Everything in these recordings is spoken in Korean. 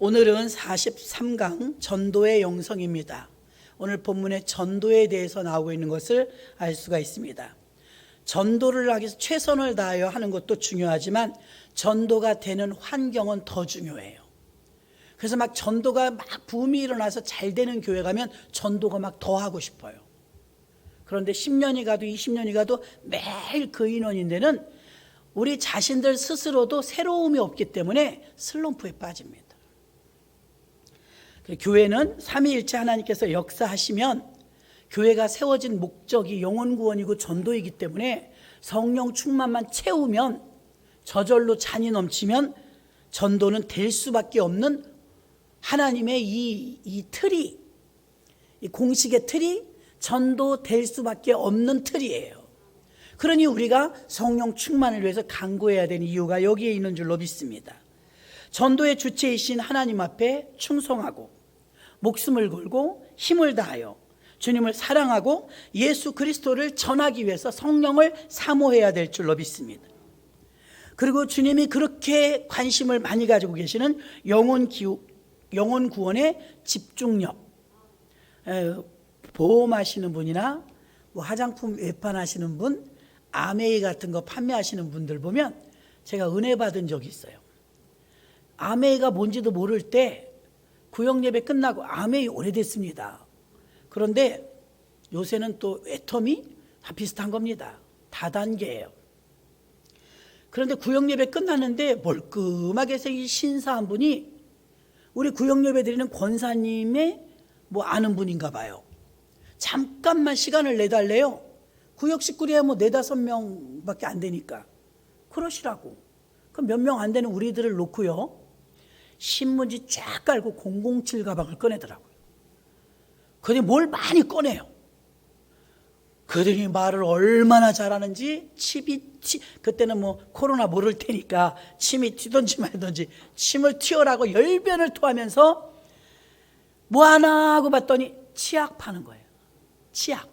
오늘은 43강 전도의 영성입니다. 오늘 본문에 전도에 대해서 나오고 있는 것을 알 수가 있습니다. 전도를 하기 위해서 최선을 다하여 하는 것도 중요하지만 전도가 되는 환경은 더 중요해요. 그래서 막 전도가 막 붐이 일어나서 잘 되는 교회 가면 전도가 막 더 하고 싶어요. 그런데 10년이 가도 20년이 가도 매일 그 인원인데는 우리 자신들 스스로도 새로움이 없기 때문에 슬럼프에 빠집니다. 교회는 삼위일체 하나님께서 역사하시면 교회가 세워진 목적이 영혼 구원이고 전도이기 때문에 성령 충만만 채우면 저절로 잔이 넘치면 전도는 될 수밖에 없는 하나님의 이 틀이, 이 공식의 틀이 전도 될 수밖에 없는 틀이에요. 그러니 우리가 성령 충만을 위해서 간구해야 되는 이유가 여기에 있는 줄로 믿습니다. 전도의 주체이신 하나님 앞에 충성하고 목숨을 걸고 힘을 다하여 주님을 사랑하고 예수 그리스도를 전하기 위해서 성령을 사모해야 될 줄로 믿습니다. 그리고 주님이 그렇게 관심을 많이 가지고 계시는 영혼 구원의 집중력, 보험하시는 분이나 뭐 화장품 외판하시는 분, 아메이 같은 거 판매하시는 분들 보면 제가 은혜 받은 적이 있어요. 아메이가 뭔지도 모를 때 구역 예배 끝나고 아메이 오래됐습니다. 그런데 요새는 또 애텀이 다 비슷한 겁니다. 다단계예요. 그런데 구역 예배 끝났는데 멀끔하게 생긴 신사 한 분이 우리 구역 예배 드리는 권사님의 뭐 아는 분인가 봐요. 잠깐만 시간을 내달래요. 구역 식구리야 뭐 4-5명밖에 안 되니까 그러시라고. 그럼 몇 명 안 되는 우리들을 놓고요, 신문지 쫙 깔고 007 가방을 꺼내더라고요. 그들이 뭘 많이 꺼내요. 그들이 말을 얼마나 잘하는지 그때는 뭐 코로나 모를 테니까 침이 튀던지 말던지 침을 튀어라고 열변을 토하면서 뭐 하나 하고 봤더니 치약 파는 거예요. 치약.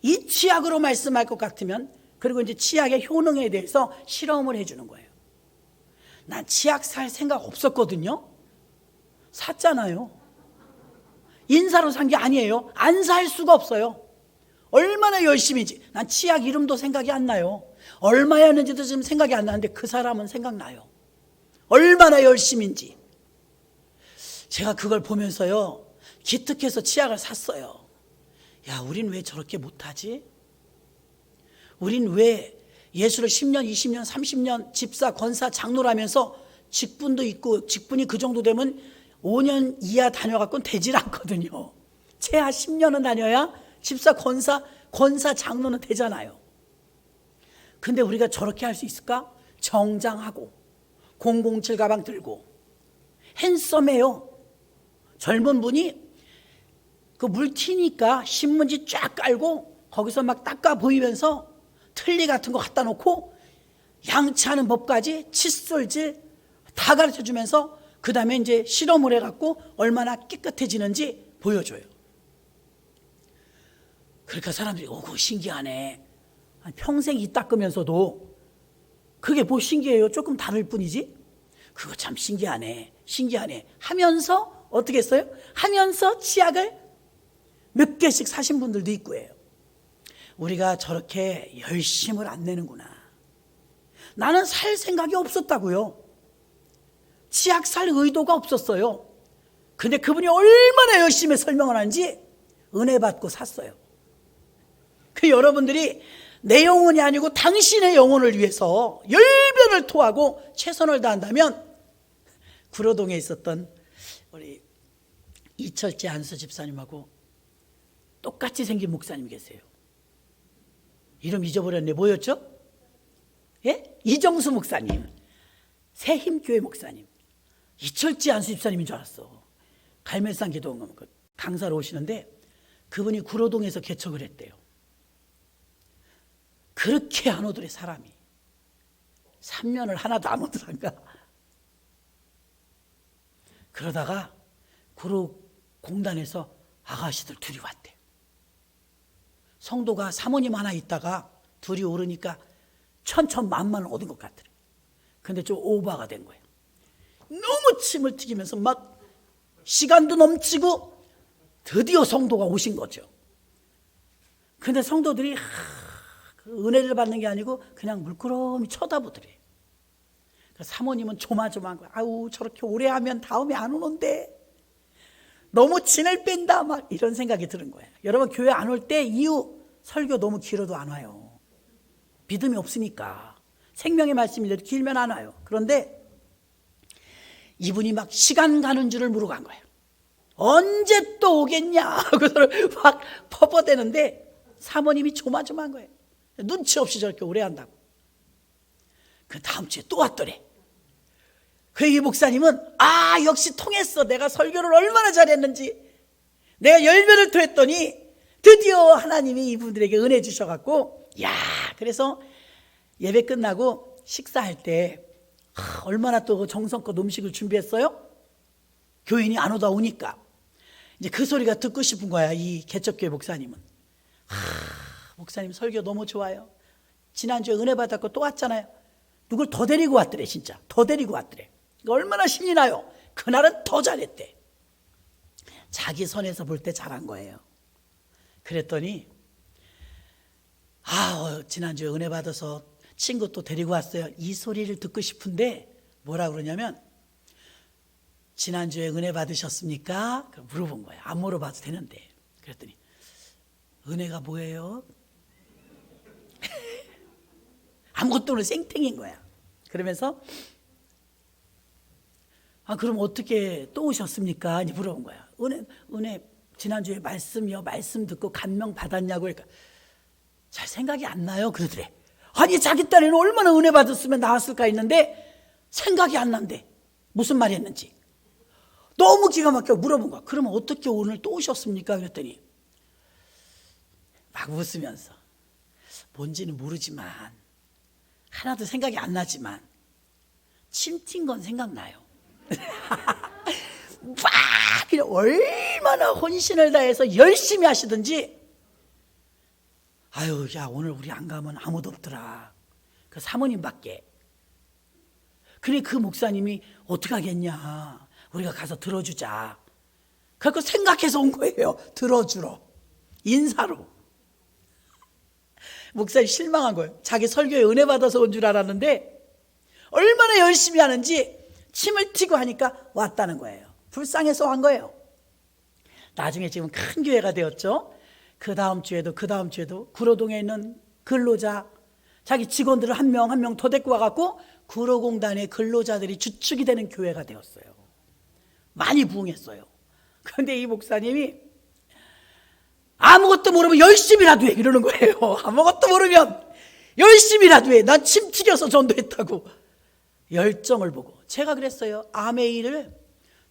이 치약으로 말씀할 것 같으면, 그리고 이제 치약의 효능에 대해서 실험을 해주는 거예요. 난 치약 살 생각 없었거든요. 샀잖아요. 인사로 산 게 아니에요. 안 살 수가 없어요. 얼마나 열심인지. 난 치약 이름도 생각이 안 나요. 얼마였는지도 지금 생각이 안 나는데 그 사람은 생각나요. 얼마나 열심인지. 제가 그걸 보면서요, 기특해서 치약을 샀어요. 야, 우린 왜 저렇게 못하지? 우린 왜 예수를 10년, 20년, 30년 집사, 권사, 장로라면서 직분도 있고, 직분이 그 정도 되면 5년 이하 다녀갖고는 되질 않거든요. 최하 10년은 다녀야 집사, 권사, 장로는 되잖아요. 근데 우리가 저렇게 할 수 있을까? 정장하고 007 가방 들고 핸섬해요. 젊은 분이 그 물 튀니까 신문지 쫙 깔고 거기서 막 닦아 보이면서 틀니 같은 거 갖다 놓고 양치하는 법까지 칫솔질 다 가르쳐 주면서 그 다음에 이제 실험을 해갖고 얼마나 깨끗해지는지 보여줘요. 그러니까 사람들이 그거 신기하네. 평생 이 닦으면서도 그게 뭐 신기해요? 조금 다를 뿐이지. 그거 참 신기하네 하면서 어떻게 했어요? 하면서 치약을 몇 개씩 사신 분들도 있고요. 우리가 저렇게 열심을 안 내는구나. 나는 살 생각이 없었다고요. 치약 살 의도가 없었어요. 근데 그분이 얼마나 열심히 설명을 하는지 은혜 받고 샀어요. 그 여러분들이 내 영혼이 아니고 당신의 영혼을 위해서 열변을 토하고 최선을 다한다면, 구로동에 있었던 우리 이철재 한수 집사님하고 똑같이 생긴 목사님이 계세요. 이름 잊어버렸네. 뭐였죠? 예? 이정수 목사님, 새힘교회 목사님. 이철재 한수 집사님인 줄 알았어. 갈멜산 기도원 강사로 오시는데 그분이 구로동에서 개척을 했대요. 그렇게 안 오더래 사람이. 3년을 하나도 안 오더란가. 그러다가 구로공단에서 아가씨들 둘이 왔대. 성도가 사모님 하나 있다가 둘이 오르니까 천천만만을 얻은 것 같더래. 근데 좀 오버가 된 거예요. 너무 침을 튀기면서 막 시간도 넘치고 드디어 성도가 오신 거죠. 근데 성도들이 그 은혜를 받는 게 아니고 그냥 물끄러미 쳐다보더래. 사모님은 조마조마한 거야. 아우, 저렇게 오래 하면 다음에 안 오는데 너무 진을 뺀다, 막 이런 생각이 드는 거예요. 여러분, 교회 안 올 때 이유, 설교 너무 길어도 안 와요. 믿음이 없으니까. 생명의 말씀인데도 길면 안 와요. 그런데 이분이 막 시간 가는 줄을 모르고 간 거예요. 언제 또 오겠냐 하고 막 퍼퍼대는데 사모님이 조마조마한 거예요. 눈치 없이 저렇게 오래 한다고. 그 다음 주에 또 왔더래. 그 이 목사님은 역시 통했어. 내가 설교를 얼마나 잘했는지. 내가 열변을 토했더니 드디어 하나님이 이분들에게 은혜 주셔갖고, 그래서 예배 끝나고 식사할 때 얼마나 또 정성껏 음식을 준비했어요? 교인이 안 오다 오니까 이제 그 소리가 듣고 싶은 거야. 이 개척교회 목사님은. 목사님 설교 너무 좋아요. 지난주에 은혜 받았고 또 왔잖아요. 누굴 더 데리고 왔더래. 진짜 더 데리고 왔더래. 얼마나 신이 나요. 그날은 더 잘했대. 자기 선에서 볼 때 잘한 거예요. 그랬더니 지난주에 은혜 받아서 친구 또 데리고 왔어요. 이 소리를 듣고 싶은데 뭐라 그러냐면, 지난주에 은혜 받으셨습니까? 물어본 거예요. 안 물어봐도 되는데. 그랬더니 은혜가 뭐예요? 아무것도 모르는 생탱인 거야. 그러면서 그럼 어떻게 또 오셨습니까? 물어본 거야. 은혜 지난주에 말씀이요. 말씀 듣고 감명 받았냐고. 그러니까 잘 생각이 안 나요. 그러더래. 아니, 자기 딸에는 얼마나 은혜 받았으면 나왔을까 했는데 생각이 안 난대. 무슨 말 했는지. 너무 기가 막혀 물어본 거야. 그러면 어떻게 오늘 또 오셨습니까? 그랬더니 막 웃으면서, 뭔지는 모르지만, 하나도 생각이 안 나지만 침 튄 건 생각나요. 막 그냥 얼마나 혼신을 다해서 열심히 하시든지, 오늘 우리 안 가면 아무도 없더라. 그 사모님밖에. 그래, 그 목사님이 어떻게 하겠냐, 우리가 가서 들어주자. 그래서 생각해서 온 거예요. 들어주러, 인사로. 목사님 실망한 거예요. 자기 설교에 은혜 받아서 온 줄 알았는데 얼마나 열심히 하는지 침을 튀고 하니까 왔다는 거예요. 불쌍해서 한 거예요. 나중에 지금 큰 교회가 되었죠. 그 다음 주에도 구로동에 있는 근로자, 자기 직원들을 한 명 한 명 더 데리고 와갖고 구로공단의 근로자들이 주축이 되는 교회가 되었어요. 많이 부흥했어요. 그런데 이 목사님이 아무것도 모르면 열심히라도 해 이러는 거예요. 아무것도 모르면 열심히라도 해. 난 침 튀겨서 전도했다고. 열정을 보고. 제가 그랬어요. 암의 일을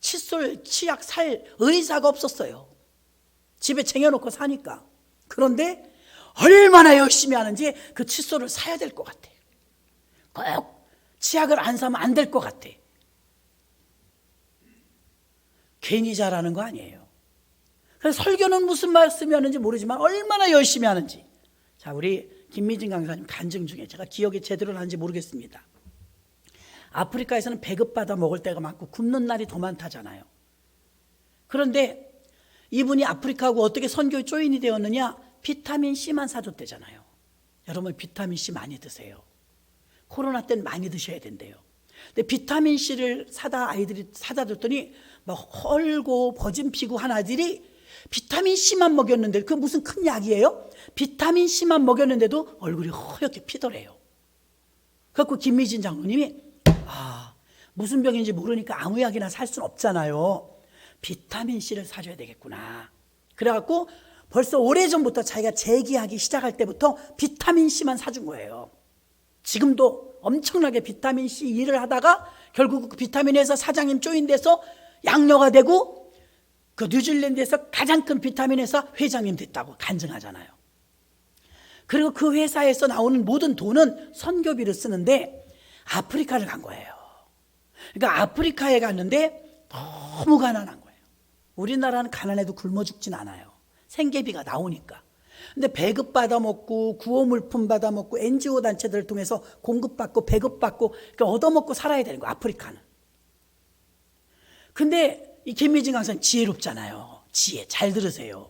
칫솔, 치약 살 의사가 없었어요. 집에 쟁여놓고 사니까. 그런데 얼마나 열심히 하는지 그 칫솔을 사야 될 것 같아. 꼭 치약을 안 사면 안 될 것 같아. 괜히 잘하는 거 아니에요. 그래서 설교는 무슨 말씀이 하는지 모르지만 얼마나 열심히 하는지. 자, 우리 김미진 강사님 간증 중에 제가 기억이 제대로 나는지 모르겠습니다. 아프리카에서는 배급받아 먹을 때가 많고 굶는 날이 더 많다잖아요. 그런데 이분이 아프리카하고 어떻게 선교에 조인이 되었느냐? 비타민 C만 사줬대잖아요. 여러분, 비타민 C 많이 드세요. 코로나 때는 많이 드셔야 된대요. 근데 비타민 C를 아이들이 사다 줬더니 막 헐고 버진 피고 한 아들이 비타민 C만 먹였는데, 그 무슨 큰 약이에요? 비타민 C만 먹였는데도 얼굴이 허옇게 피더래요. 그래서 김미진 장로님이 무슨 병인지 모르니까 아무 약이나 살 수는 없잖아요. 비타민 C를 사줘야 되겠구나. 그래갖고 벌써 오래전부터 자기가 재기하기 시작할 때부터 비타민 C만 사준 거예요. 지금도 엄청나게 비타민 C 일을 하다가 결국 그 비타민 회사 사장님 조인돼서 양녀가 되고 그 뉴질랜드에서 가장 큰 비타민 회사 회장님 됐다고 간증하잖아요. 그리고 그 회사에서 나오는 모든 돈은 선교비를 쓰는데 아프리카를 간 거예요. 그러니까 아프리카에 갔는데 너무 가난한 거예요. 우리나라는 가난해도 굶어 죽진 않아요. 생계비가 나오니까. 근데 배급 받아 먹고 구호 물품 받아 먹고 NGO 단체들을 통해서 공급받고 배급받고 그러니까 얻어먹고 살아야 되는 거예요. 아프리카는. 근데 이 김미진 강사는 지혜롭잖아요. 지혜, 잘 들으세요.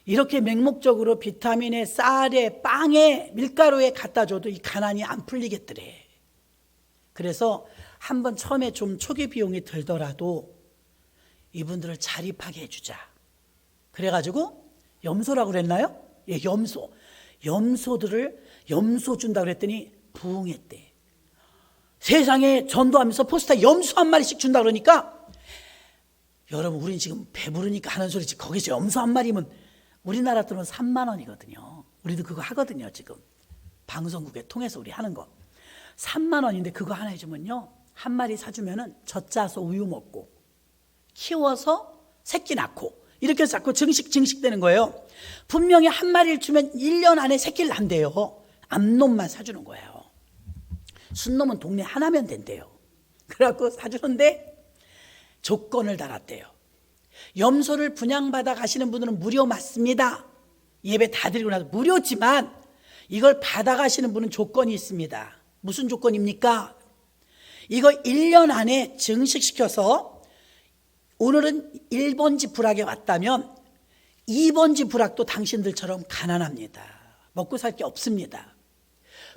이렇게 맹목적으로 비타민에 쌀에 빵에 밀가루에 갖다 줘도 이 가난이 안 풀리겠더래. 그래서 한번 처음에 좀 초기 비용이 들더라도 이분들을 자립하게 해주자. 그래가지고 염소라고 그랬나요? 예, 염소 준다고 그랬더니 부응했대. 세상에 전도하면서 포스터에 염소 한 마리씩 준다 그러니까, 여러분 우린 지금 배부르니까 하는 소리지, 거기서 염소 한 마리면 우리나라 돈은 3만 원이거든요. 우리도 그거 하거든요. 지금 방송국에 통해서 우리 하는 거 3만 원인데 그거 하나 해주면요, 한 마리 사주면은 젖짜서 우유 먹고 키워서 새끼 낳고 이렇게 해서 자꾸 증식되는 거예요. 분명히 한 마리를 주면 1년 안에 새끼를 낳는데요. 암놈만 사주는 거예요. 순놈은 동네 하나면 된대요. 그래갖고 사주는데 조건을 달았대요. 염소를 분양받아 가시는 분들은 무료 맞습니다. 예배 다 드리고 나서 무료지만 이걸 받아 가시는 분은 조건이 있습니다. 무슨 조건입니까? 이거 1년 안에 증식시켜서, 오늘은 1번지 부락에 왔다면 2번지 부락도 당신들처럼 가난합니다. 먹고 살 게 없습니다.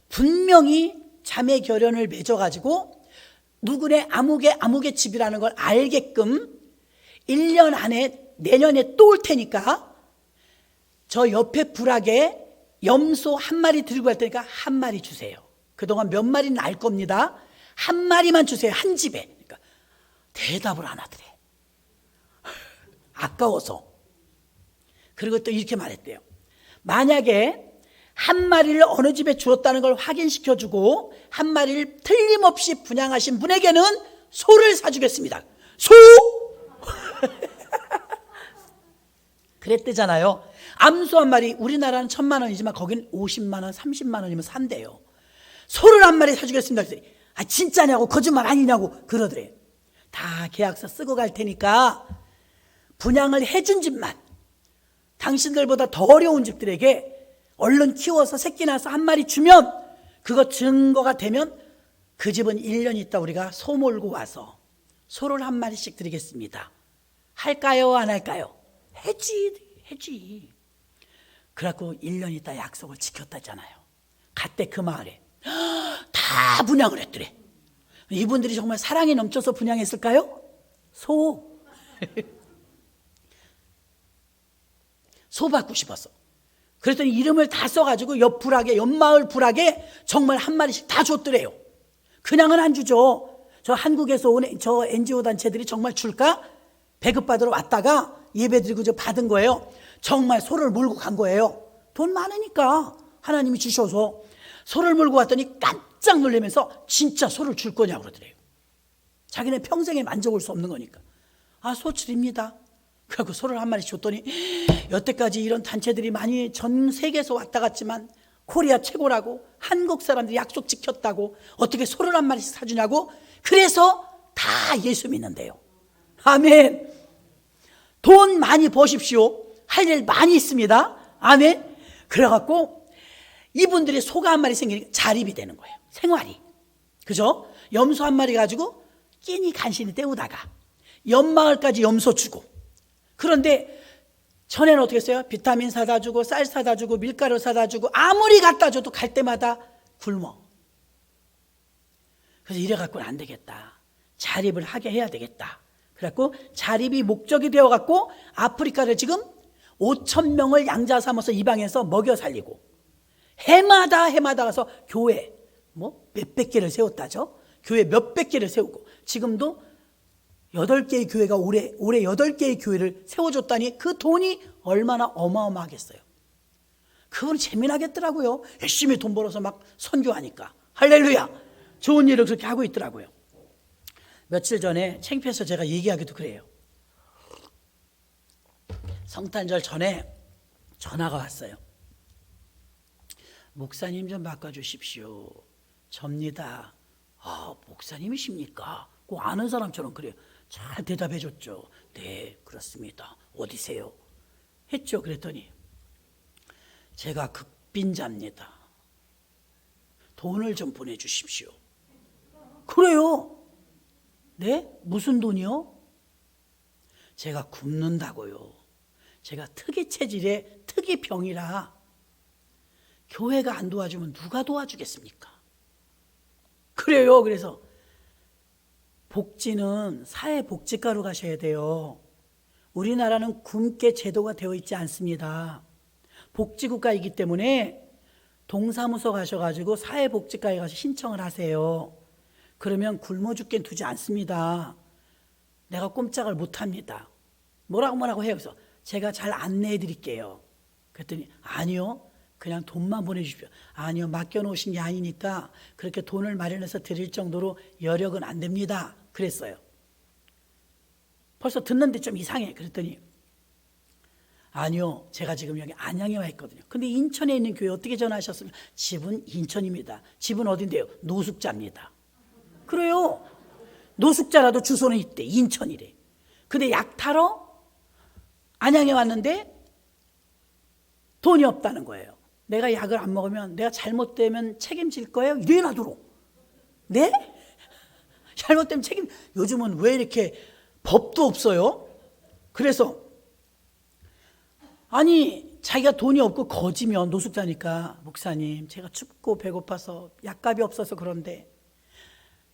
분명히 자매 결연을 맺어가지고 누구네 아무개 집이라는 걸 알게끔 1년 안에 내년에 또 올 테니까 저 옆에 부락에 염소 한 마리 들고 갈 테니까 한 마리 주세요. 그동안 몇 마리는 알 겁니다. 한 마리만 주세요. 한 집에. 그러니까 대답을 안 하더래. 아까워서. 그리고 또 이렇게 말했대요. 만약에 한 마리를 어느 집에 주었다는 걸 확인시켜주고 한 마리를 틀림없이 분양하신 분에게는 소를 사주겠습니다. 소! 그랬대잖아요. 암소 한 마리, 우리나라는 1,000만 원이지만 거긴 50만 원, 30만 원이면 산대요. 소를 한 마리 사주겠습니다. 아, 진짜냐고, 거짓말 아니냐고 그러더래. 다 계약서 쓰고 갈 테니까 분양을 해준 집만, 당신들보다 더 어려운 집들에게 얼른 키워서 새끼 낳아서 한 마리 주면, 그거 증거가 되면 그 집은 1년 있다 우리가 소 몰고 와서 소를 한 마리씩 드리겠습니다. 할까요? 안 할까요? 해지. 그래갖고 1년 있다 약속을 지켰다잖아요. 갔대 그 마을에. 다 분양을 했더래. 이분들이 정말 사랑이 넘쳐서 분양했을까요? 소. 소 받고 싶었어. 그랬더니 이름을 다 써가지고 옆 마을 부락에 정말 한 마리씩 다 줬더래요. 그냥은 안 주죠. 저 한국에서 온 저 NGO 단체들이 정말 줄까? 배급받으러 왔다가 예배드리고 저 받은 거예요. 정말 소를 몰고 간 거예요. 돈 많으니까 하나님이 주셔서 소를 몰고 왔더니 깜짝 놀라면서 진짜 소를 줄 거냐고 그러더래요. 자기네 평생에 만져볼 수 없는 거니까. 아, 소 드립니다. 그래갖고 소를 한 마리 줬더니, 여태까지 이런 단체들이 많이 전 세계에서 왔다 갔지만 코리아 최고라고, 한국 사람들이 약속 지켰다고 어떻게 소를 한 마리씩 사주냐고. 그래서 다 예수 믿는데요. 아멘. 돈 많이 버십시오. 할 일 많이 있습니다. 아멘. 그래갖고 이분들이 소가 한 마리 생기니까 자립이 되는 거예요. 생활이. 그죠? 염소 한 마리 가지고 끼니 간신히 때우다가 옆마을까지 염소 주고. 그런데 전에는 어떻게 했어요? 비타민 사다 주고 쌀 사다 주고 밀가루 사다 주고 아무리 갖다 줘도 갈 때마다 굶어. 그래서 이래 갖고는 안 되겠다. 자립을 하게 해야 되겠다. 그래갖고 자립이 목적이 되어갖고 아프리카를 지금 5,000명을 양자 삼아서 입양해서 먹여 살리고, 해마다 가서 교회 몇백 개를 세웠다죠. 교회 몇백 개를 세우고, 지금도 8개의 교회가 올해 8개의 교회를 세워줬다니 그 돈이 얼마나 어마어마하겠어요. 그건 재미나겠더라고요. 열심히 돈 벌어서 막 선교하니까. 할렐루야. 좋은 일을 그렇게 하고 있더라고요. 며칠 전에 창피해서 제가 얘기하기도 그래요. 성탄절 전에 전화가 왔어요. 목사님 좀 바꿔주십시오. 접니다. 아, 목사님이십니까? 꼭 아는 사람처럼 그래요. 잘 대답해 줬죠. 네, 그렇습니다. 어디세요? 했죠. 그랬더니 제가 극빈자입니다. 돈을 좀 보내주십시오. 그래요. 네? 무슨 돈이요? 제가 굶는다고요. 제가 특이 체질의 특이 병이라 교회가 안 도와주면 누가 도와주겠습니까? 그래요. 그래서 복지는 사회복지과로 가셔야 돼요. 우리나라는 굶게 제도가 되어 있지 않습니다. 복지국가이기 때문에 동사무소 가셔가지고 사회복지과에 가서 신청을 하세요. 그러면 굶어 죽게 두지 않습니다. 내가 꼼짝을 못합니다. 뭐라고 해요. 그래서 제가 잘 안내해 드릴게요. 그랬더니 아니요, 그냥 돈만 보내주십시오. 아니요, 맡겨놓으신 게 아니니까 그렇게 돈을 마련해서 드릴 정도로 여력은 안 됩니다. 그랬어요. 벌써 듣는데 좀 이상해. 그랬더니 아니요, 제가 지금 여기 안양에 와 있거든요. 근데 인천에 있는 교회 어떻게 전화하셨으면? 집은 인천입니다. 집은 어딘데요? 노숙자입니다. 그래요. 노숙자라도 주소는 있대. 인천이래. 근데 약 타러 안양에 왔는데 돈이 없다는 거예요. 내가 약을 안 먹으면 내가 잘못되면 책임질 거예요? 이래놔도록. 네? 잘못되면 요즘은 왜 이렇게 법도 없어요? 그래서 아니 자기가 돈이 없고 거지면 노숙자니까 목사님 제가 춥고 배고파서 약값이 없어서 그런데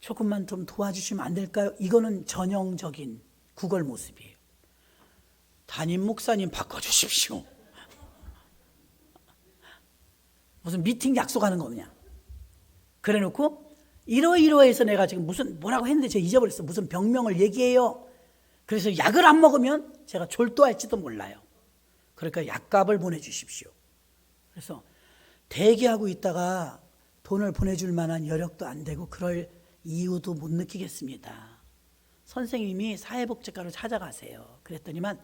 조금만 좀 도와주시면 안 될까요? 이거는 전형적인 구걸 모습이에요. 담임 목사님 바꿔주십시오. 무슨 미팅 약속하는 거냐. 그래 놓고 이러이러해서 내가 지금 뭐라고 했는데 제가 잊어버렸어. 무슨 병명을 얘기해요. 그래서 약을 안 먹으면 제가 졸도할지도 몰라요. 그러니까 약값을 보내주십시오. 그래서 대기하고 있다가 돈을 보내줄 만한 여력도 안 되고 그럴 이유도 못 느끼겠습니다. 선생님이 사회복지과로 찾아가세요. 그랬더니만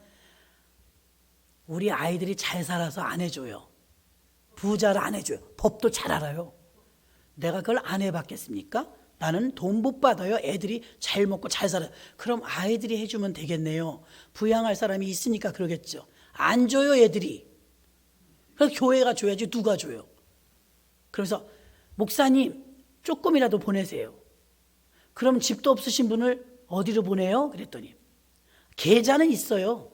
우리 아이들이 잘 살아서 안 해줘요. 부자를 안 해줘요. 법도 잘 알아요. 내가 그걸 안 해봤겠습니까? 나는 돈 못 받아요. 애들이 잘 먹고 잘 살아요. 그럼 아이들이 해주면 되겠네요. 부양할 사람이 있으니까 그러겠죠. 안 줘요, 애들이. 그래서 교회가 줘야지 누가 줘요. 그래서 목사님 조금이라도 보내세요. 그럼 집도 없으신 분을 어디로 보내요? 그랬더니 계좌는 있어요.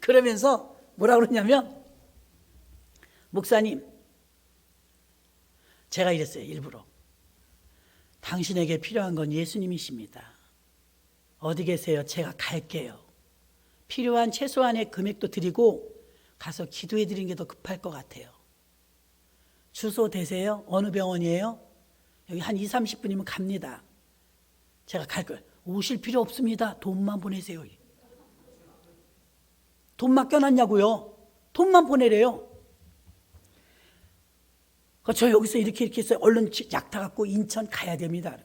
그러면서 뭐라 그러냐면 목사님 제가 이랬어요. 일부러 당신에게 필요한 건 예수님이십니다. 어디 계세요? 제가 갈게요. 필요한 최소한의 금액도 드리고 가서 기도해 드리는 게 더 급할 것 같아요. 주소 되세요? 어느 병원이에요? 여기 한 20, 30분이면 갑니다. 제가 갈 거예요. 오실 필요 없습니다. 돈만 보내세요. 돈 맡겨놨냐고요? 돈만 보내래요. 저 여기서 이렇게 해서 얼른 약 타갖고 인천 가야 됩니다.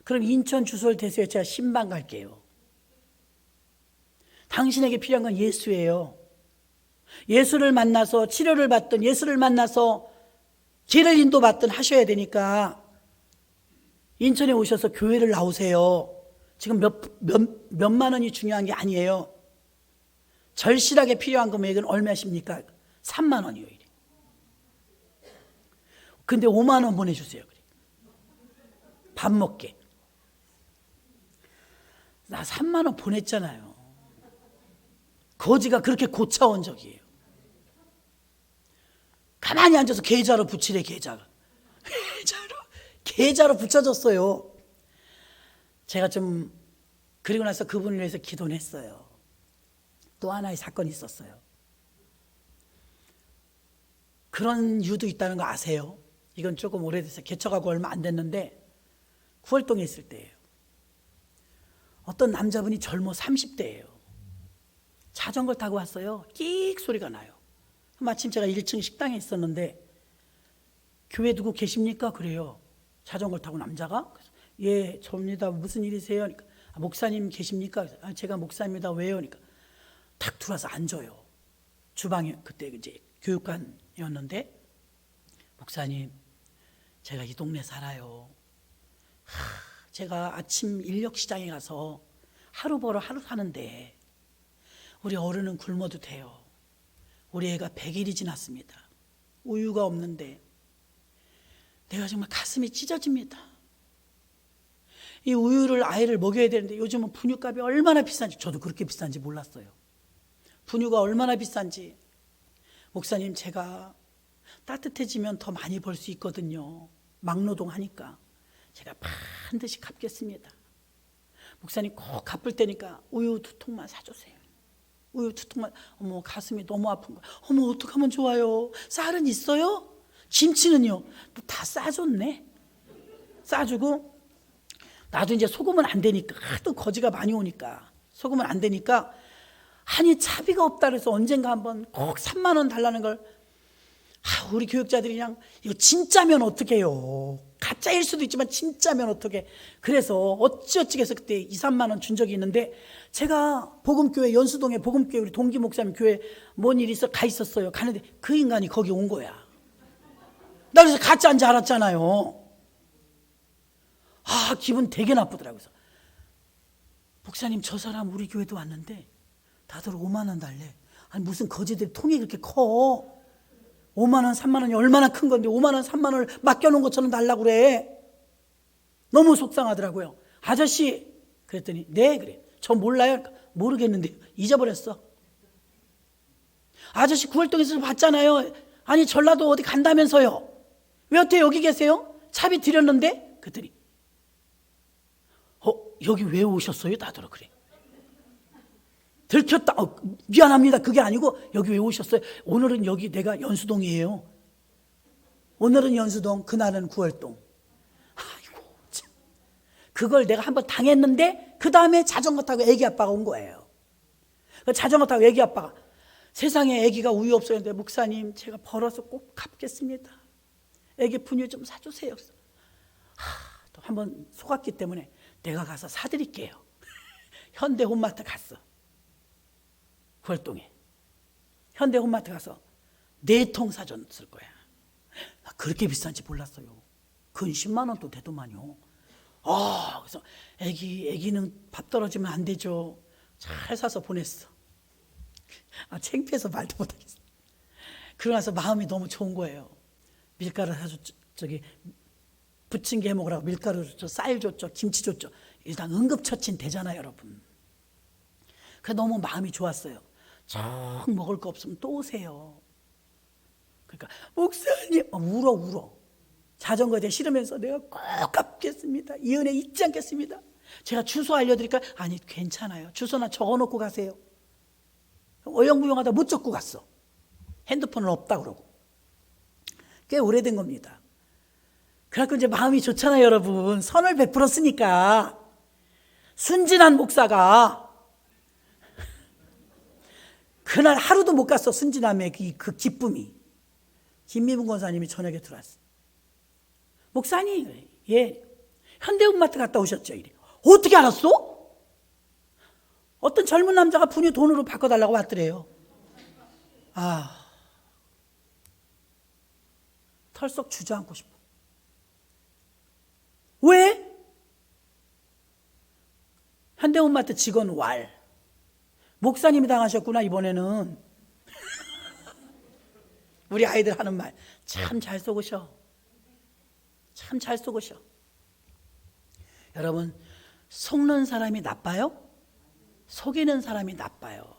그럼 인천 주소를 대세요. 제가 신방 갈게요. 당신에게 필요한 건 예수예요. 예수를 만나서 치료를 받든 예수를 만나서 길을 인도받든 하셔야 되니까 인천에 오셔서 교회를 나오세요. 지금 몇만 원이 중요한 게 아니에요. 절실하게 필요한 금액은 얼마십니까? 3만 원이요. 근데 5만 원 보내주세요. 밥 먹게. 나 3만 원 보냈잖아요. 거지가 그렇게 고차원적이에요. 가만히 앉아서 계좌로 붙이래. 계좌로 붙여줬어요. 제가 좀 그리고 나서 그분을 위해서 기도는 했어요. 또 하나의 사건이 있었어요. 그런 이유도 있다는 거 아세요? 이건 조금 오래됐어요. 개척하고 얼마 안 됐는데 9월동에 있을 때예요. 어떤 남자분이 젊어 30대예요. 자전거를 타고 왔어요. 끽 소리가 나요. 마침 제가 1층 식당에 있었는데 교회 누구 계십니까? 그래요. 자전거를 타고 남자가. 예, 접니다. 무슨 일이세요? 그러니까, 목사님 계십니까? 제가 목사입니다. 왜요? 그러니까 탁 들어와서 앉아요. 주방에 그때 이제 교육관이었는데 목사님 제가 이 동네 살아요. 제가 아침 인력시장에 가서 하루 벌어 하루 사는데 우리 어른은 굶어도 돼요. 우리 애가 100일이 지났습니다. 우유가 없는데 내가 정말 가슴이 찢어집니다. 이 우유를 아이를 먹여야 되는데 요즘은 분유값이 얼마나 비싼지, 저도 그렇게 비싼지 몰랐어요. 분유가 얼마나 비싼지. 목사님, 제가 따뜻해지면 더 많이 벌 수 있거든요. 막노동 하니까 제가 반드시 갚겠습니다. 목사님, 꼭 갚을 테니까 우유 2통만 사주세요. 우유 2통만. 어머, 가슴이 너무 아픈 거야. 어머, 어떡하면 좋아요. 쌀은 있어요? 김치는요? 또 다 싸줬네. 싸주고, 나도 이제 소금은 안 되니까, 하도 거지가 많이 오니까 소금은 안 되니까, 아니 차비가 없다 그래서 언젠가 한번 꼭 3만 원 달라는 걸, 우리 교육자들이 그냥 이거 진짜면 어떡해요. 가짜일 수도 있지만 진짜면 어떡해. 그래서 어찌어찌 해서 그때 2, 3만 원 준 적이 있는데, 제가 복음교회, 연수동에 복음교회 우리 동기 목사님 교회 뭔 일이 있어 가 있었어요. 가는데 그 인간이 거기 온 거야. 나 그래서 가짜인 줄 알았잖아요. 기분 되게 나쁘더라고요. 그래서 목사님, 저 사람 우리 교회도 왔는데 다들 5만 원 달래. 아니 무슨 거지들이 통이 그렇게 커. 5만 원, 3만 원이 얼마나 큰 건데 5만 원, 3만 원을 맡겨놓은 것처럼 달라고 그래. 너무 속상하더라고요. 아저씨, 그랬더니 네, 그래. 저 몰라요. 모르겠는데 잊어버렸어. 아저씨 구월동에서 봤잖아요. 아니 전라도 어디 간다면서요. 왜 어떻게 여기 계세요? 차비 드렸는데. 그랬더니 여기 왜 오셨어요? 나더러 그래. 들켰다. 미안합니다. 그게 아니고 여기 왜 오셨어요? 오늘은 여기 내가 연수동이에요. 오늘은 연수동, 그날은 구월동. 아이고 참. 그걸 내가 한번 당했는데 그 다음에 자전거 타고 애기 아빠가 온 거예요. 그 자전거 타고 애기 아빠가, 세상에 애기가 우유 없었는데 목사님 제가 벌어서 꼭 갚겠습니다. 애기 분유 좀 사주세요. 또 한번 속았기 때문에 내가 가서 사드릴게요. 현대 홈마트 갔어. 구월동에 현대 홈마트 가서 4통 사줬을 거야. 그렇게 비싼지 몰랐어요. 근 10만 원도 되더만요. 그래서 애기는 밥 떨어지면 안 되죠. 잘 사서 보냈어. 창피해서 말도 못하겠어. 그러고 나서 마음이 너무 좋은 거예요. 밀가루 사줬죠. 부침개 해 먹으라고 밀가루 줬죠. 쌀 줬죠. 김치 줬죠. 일단 응급처치는 되잖아요, 여러분. 그래서 너무 마음이 좋았어요. 정 먹을 거 없으면 또 오세요. 그러니까 목사님 울어. 자전거에 실으면서 내가 꼭 갚겠습니다. 이 은혜 잊지 않겠습니다. 제가 주소 알려드릴까요? 아니 괜찮아요. 주소나 적어놓고 가세요. 어영부영하다 못 적고 갔어. 핸드폰은 없다 그러고. 꽤 오래된 겁니다. 그래갖고 이제 마음이 좋잖아요, 여러분. 선을 베풀었으니까. 순진한 목사가 그날 하루도 못 갔어. 순진함의 그 기쁨이. 김미분 권사님이 저녁에 들어왔어. 목사님, 예, 현대운마트 갔다 오셨죠? 이래. 어떻게 알았어? 어떤 젊은 남자가 분유 돈으로 바꿔달라고 왔더래요. 털썩 주저앉고 싶어. 왜? 현대운마트 직원 왈. 목사님이 당하셨구나 이번에는. 우리 아이들 하는 말 참 잘 속으셔. 참 잘 속으셔. 여러분, 속는 사람이 나빠요? 속이는 사람이 나빠요.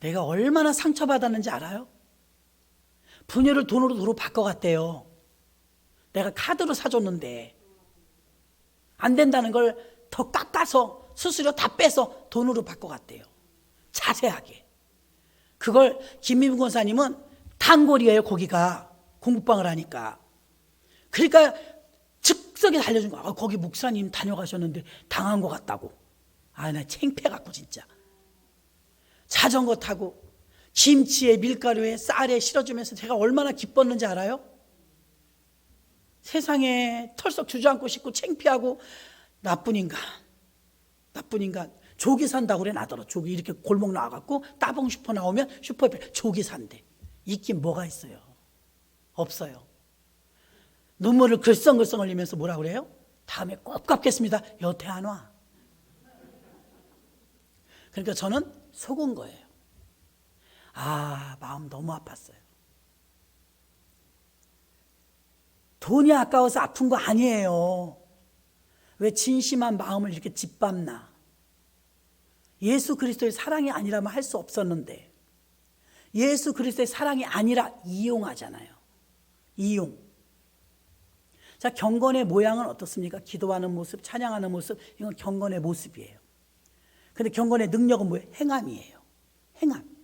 내가 얼마나 상처받았는지 알아요? 분유를 돈으로 바꿔갔대요. 내가 카드로 사줬는데 안 된다는 걸 더 깎아서 수수료 다 빼서 돈으로 바꿔갔대요. 자세하게. 그걸 김미분 권사님은 단골이에요. 거기가 공부방을 하니까. 그러니까 즉석에 알려준 거야. 거기 목사님 다녀가셨는데 당한 것 같다고. 나 창피해갖고 진짜. 자전거 타고 김치에 밀가루에 쌀에 실어주면서 제가 얼마나 기뻤는지 알아요? 세상에 털썩 주저앉고 싶고 창피하고 나쁜 인간. 조기 산다고 그래. 나더러 조기 이렇게 골목 나와갖고 따봉 슈퍼 나오면 슈퍼에 조기 산대. 있긴 뭐가 있어요? 없어요. 눈물을 글썽글썽 흘리면서 뭐라 그래요? 다음에 꼭 갚겠습니다. 여태 안 와. 그러니까 저는 속은 거예요. 마음 너무 아팠어요. 돈이 아까워서 아픈 거 아니에요. 왜 진심한 마음을 이렇게 짓밟나? 예수 그리스도의 사랑이 아니라면 할 수 없었는데, 예수 그리스도의 사랑이 아니라 이용하잖아요. 이용. 자, 경건의 모양은 어떻습니까? 기도하는 모습, 찬양하는 모습, 이건 경건의 모습이에요. 근데 경건의 능력은 뭐예요? 행함이에요. 행함.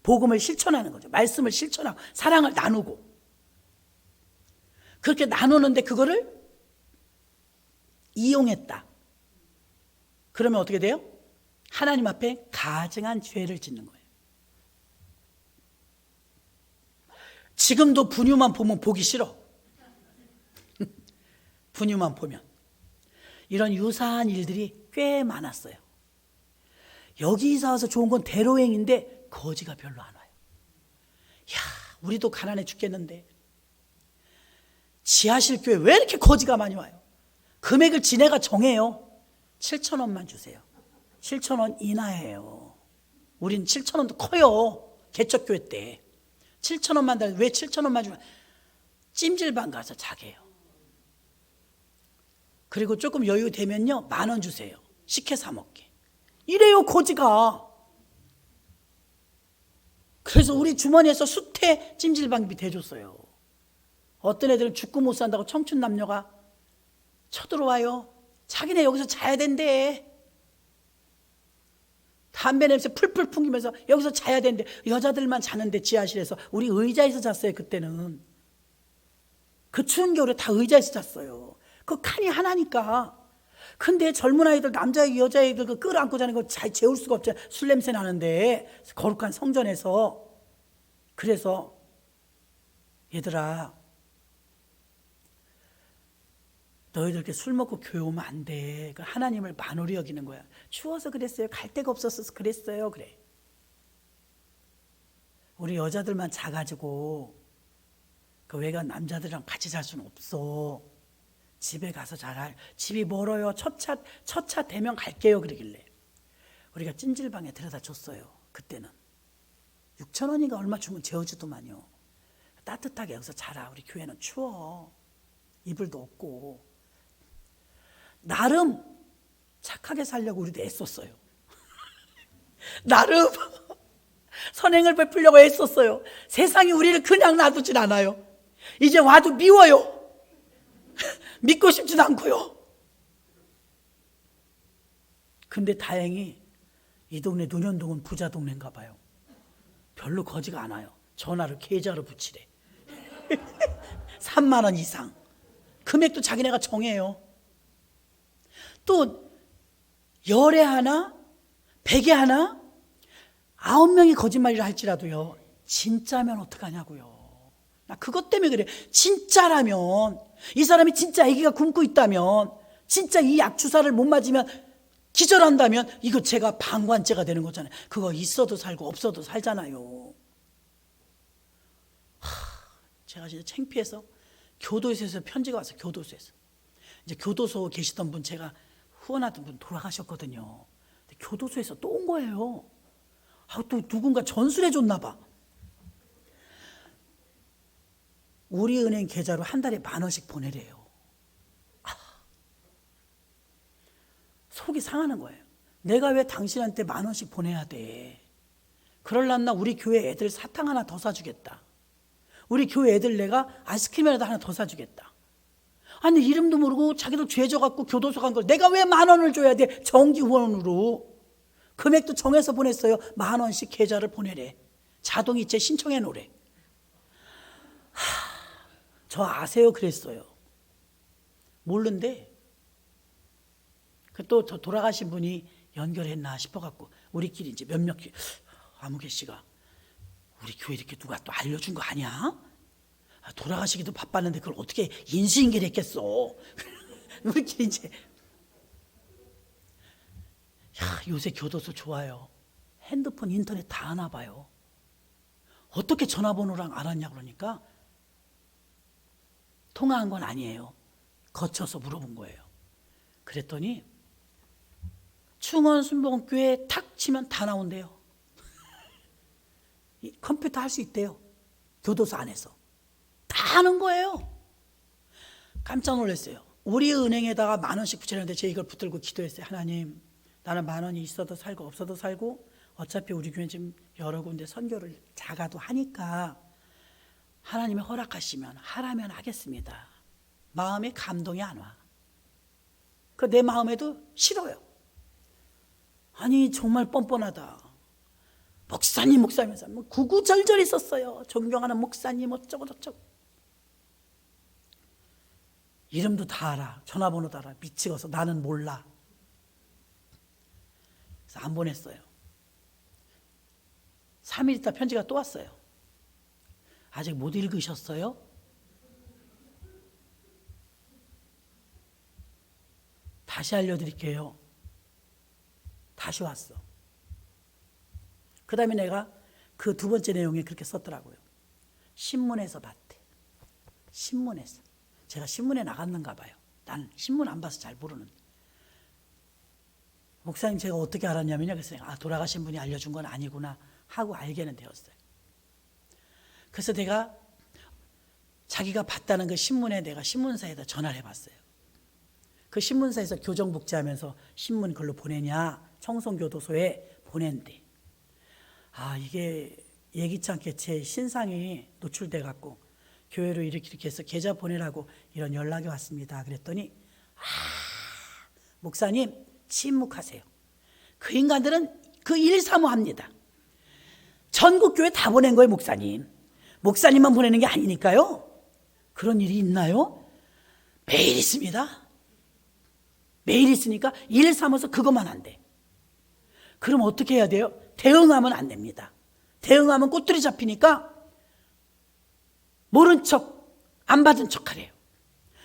복음을 실천하는 거죠. 말씀을 실천하고 사랑을 나누고. 그렇게 나누는데 그거를 이용했다. 그러면 어떻게 돼요? 하나님 앞에 가증한 죄를 짓는 거예요. 지금도 분유만 보면 보기 싫어. 분유만 보면. 이런 유사한 일들이 꽤 많았어요. 여기서 와서 좋은 건 대로행인데 거지가 별로 안 와요. 야, 우리도 가난해 죽겠는데 지하실 교회 왜 이렇게 거지가 많이 와요? 금액을 지네가 정해요. 7,000원만 주세요. 7,000원 이하예요. 우린 7,000원도 커요. 개척교회 때 7,000원만 달래. 왜 7,000원만 주면? 찜질방 가서 자게요. 그리고 조금 여유 되면요 10,000원 주세요. 식혜 사 먹게. 이래요 거지가. 그래서 우리 주머니에서 수태 찜질방비 대줬어요. 어떤 애들은 죽고 못 산다고 청춘 남녀가 쳐들어와요. 자기네 여기서 자야 된대. 담배 냄새 풀풀 풍기면서 여기서 자야 된대. 여자들만 자는데 지하실에서. 우리 의자에서 잤어요. 그때는. 그 추운 겨울에 다 의자에서 잤어요. 그 칸이 하나니까. 근데 젊은 아이들, 남자애기, 여자애들 그 끌어안고 자는 거 잘 재울 수가 없잖아요. 술 냄새 나는데 거룩한 성전에서. 그래서 얘들아, 너희들 이렇게 술 먹고 교회 오면 안 돼. 하나님을 만홀히 여기는 거야. 추워서 그랬어요. 갈 데가 없어서 그랬어요. 그래. 우리 여자들만 자가지고 그 외간 남자들이랑 같이 잘 수는 없어. 집에 가서 자라. 집이 멀어요. 첫 차 되면 갈게요. 그러길래 우리가 찜질방에 데려다 줬어요. 그때는 6,000원인가 얼마 주면 재우지도만요. 따뜻하게 여기서 자라. 우리 교회는 추워. 이불도 없고. 나름 착하게 살려고 우리도 애썼어요. 나름 선행을 베풀려고 애썼어요. 세상이 우리를 그냥 놔두질 않아요. 이제 와도 미워요. 믿고 싶지도 않고요. 근데 다행히 이 동네 논현동은 부자 동네인가 봐요. 별로 거지가 않아요. 전화를 계좌로 붙이래. 3만 원 이상. 금액도 자기네가 정해요. 또 열에 하나, 100에 하나, 9명이 거짓말이라 할지라도요. 진짜면 어떡하냐고요. 나 그것 때문에 그래. 진짜라면, 이 사람이 진짜 아기가 굶고 있다면, 진짜 이 약 주사를 못 맞으면 기절한다면 이거 제가 방관죄가 되는 거잖아요. 그거 있어도 살고 없어도 살잖아요. 제가 진짜 창피해서 교도소에서 편지가 왔어요. 교도소에서. 이제 교도소 계시던 분, 제가 후원하던 분 돌아가셨거든요. 근데 교도소에서 또 온 거예요. 또 누군가 전술해 줬나 봐. 우리은행 계좌로 한 달에 10,000원씩 보내래요. 속이 상하는 거예요. 내가 왜 당신한테 10,000원씩 보내야 돼? 그럴란나 우리 교회 애들 사탕 하나 더 사주겠다. 우리 교회 애들 내가 아이스크림이라도 하나 더 사주겠다. 아니 이름도 모르고 자기도 죄 져갖고 교도소 간 걸 내가 왜 10,000원을 줘야 돼? 정기 후원으로. 금액도 정해서 보냈어요. 10,000원씩 계좌를 보내래. 자동이체 신청해 놓으래. 저 아세요? 그랬어요. 모르는데 또 돌아가신 분이 연결했나 싶어갖고 우리끼리 이제 몇몇 아무개 씨가 우리 교회 이렇게 누가 또 알려준 거 아니야? 돌아가시기도 바빴는데 그걸 어떻게 인수인계를 했겠어? 우리끼리 이제 요새 교도소 좋아요. 핸드폰 인터넷 다 하나 봐요. 어떻게 전화번호랑 알았냐 그러니까 통화한 건 아니에요. 거쳐서 물어본 거예요. 그랬더니 충원 순복음교회 탁 치면 다 나온대요. 컴퓨터 할 수 있대요. 교도소 안에서 다 하는 거예요. 깜짝 놀랐어요. 우리 은행에다가 10,000원씩 붙여놨는데 제가 이걸 붙들고 기도했어요. 하나님, 나는 10,000원이 있어도 살고 없어도 살고 어차피 우리 교회 지금 여러 군데 선교를 작아도 하니까 하나님이 허락하시면 하라면 하겠습니다. 마음에 감동이 안 와. 그 내 마음에도 싫어요. 아니 정말 뻔뻔하다. 목사님 하면서 구구절절 있었어요. 존경하는 목사님 어쩌고 저쩌고. 이름도 다 알아. 전화번호도 알아. 미치겠어. 나는 몰라. 그래서 안 보냈어요. 3일 있다 편지가 또 왔어요. 아직 못 읽으셨어요? 다시 알려드릴게요. 다시 왔어. 그 다음에 내가 그 두 번째 내용에 그렇게 썼더라고요. 신문에서 봤대. 신문에서. 제가 신문에 나갔는가 봐요. 난 신문 안 봐서 잘 모르는데. 목사님 제가 어떻게 알았냐면요. 그래서 돌아가신 분이 알려준 건 아니구나 하고 알게는 되었어요. 그래서 내가 자기가 봤다는 그 신문에 내가 신문사에다 전화를 해봤어요. 그 신문사에서 교정복지하면서 신문 글로 보내냐 청송교도소에 보낸대. 이게 예기치 않게 제 신상이 노출돼 갖고 교회로 이렇게 해서 계좌 보내라고 이런 연락이 왔습니다. 그랬더니 목사님 침묵하세요. 그 인간들은 그 일 사모합니다. 전국 교회 다 보낸 거예요. 목사님만 보내는 게 아니니까요. 그런 일이 있나요? 매일 있습니다. 매일 있으니까 일 삼아서 그것만 한대. 그럼 어떻게 해야 돼요? 대응하면 안 됩니다. 대응하면 꼬투리 잡히니까 모른 척, 안 받은 척 하래요.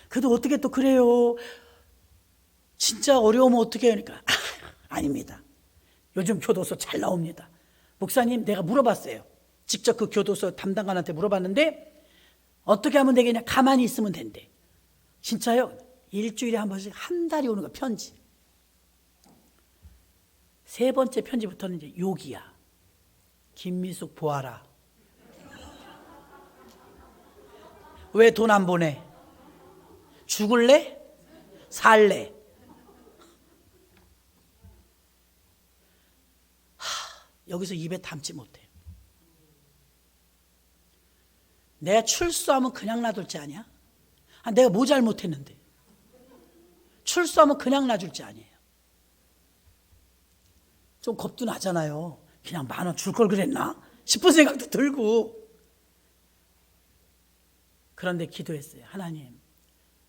그래도 어떻게 또 그래요? 진짜 어려우면 어떻게 해요? 그러니까 아닙니다. 요즘 교도소 잘 나옵니다. 목사님 내가 물어봤어요. 직접 그 교도소 담당관한테 물어봤는데 어떻게 하면 되겠냐? 가만히 있으면 된대. 진짜요? 일주일에 한 번씩 한 달이 오는 거 편지. 세 번째 편지부터는 이제 욕이야. 김미숙 보아라. 왜 돈 안 보내? 죽을래? 살래? 여기서 입에 담지 못해. 내가 출소하면 그냥 놔둘 지 아니야? 내가 뭐 잘못했는데? 출소하면 그냥 놔줄 지 아니에요. 좀 겁도 나잖아요. 그냥 10,000원 줄 걸 그랬나 싶은 생각도 들고. 그런데 기도했어요. 하나님,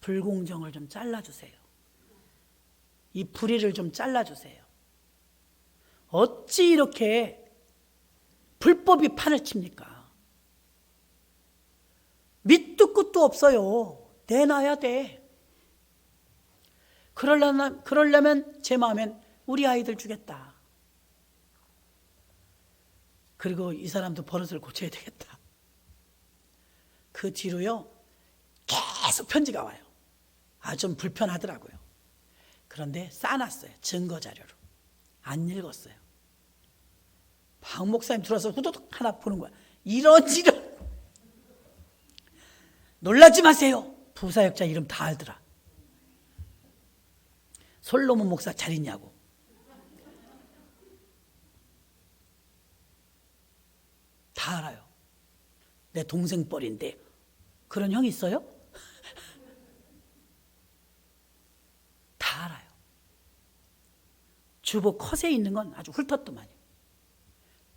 불공정을 좀 잘라주세요. 이 불의를 좀 잘라주세요. 어찌 이렇게 불법이 판을 칩니까? 밑도 끝도 없어요. 내놔야 돼. 그러려면 제 마음엔 우리 아이들 주겠다. 그리고 이 사람도 버릇을 고쳐야 되겠다. 그 뒤로요 계속 편지가 와요. 좀 불편하더라고요. 그런데 싸놨어요. 증거 자료로. 안 읽었어요. 박 목사님 들어와서 후두둑 하나 보는 거야. 이런 놀라지 마세요. 부사역자 이름 다 알더라. 솔로몬 목사 잘 있냐고. 다 알아요. 내 동생 뻘인데 그런 형 있어요? 다 알아요. 주보 컷에 있는 건 아주 훑었더만요.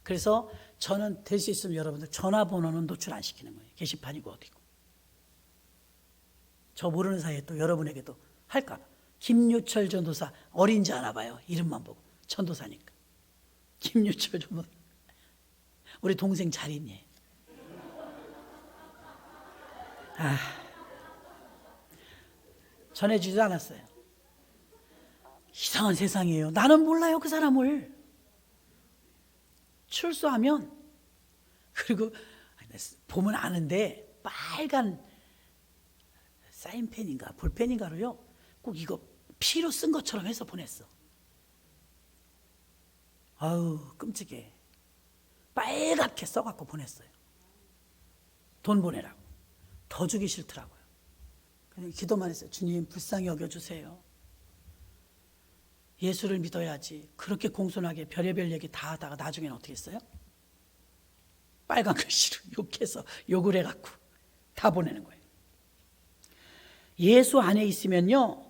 그래서 저는 될 수 있으면 여러분들 전화번호는 노출 안 시키는 거예요. 게시판이고 어디고. 저 모르는 사이에 또 여러분에게도 할까 봐. 김유철 전도사 어린지 아나 봐요. 이름만 보고. 전도사니까. 김유철 전도사. 우리 동생 잘 있니? 전해주지도 않았어요. 이상한 세상이에요. 나는 몰라요, 그 사람을. 출소하면, 그리고 보면 아는데 빨간 사인펜인가 볼펜인가로요 꼭 이거 피로 쓴 것처럼 해서 보냈어. 아우 끔찍해. 빨갛게 써갖고 보냈어요. 돈 보내라고. 더 주기 싫더라고요. 기도만 했어요. 주님 불쌍히 여겨주세요. 예수를 믿어야지. 그렇게 공손하게 별의별 얘기 다 하다가 나중에는 어떻게 했어요? 빨간 글씨로 욕해서 욕을 해갖고 다 보내는 거예요. 예수 안에 있으면요,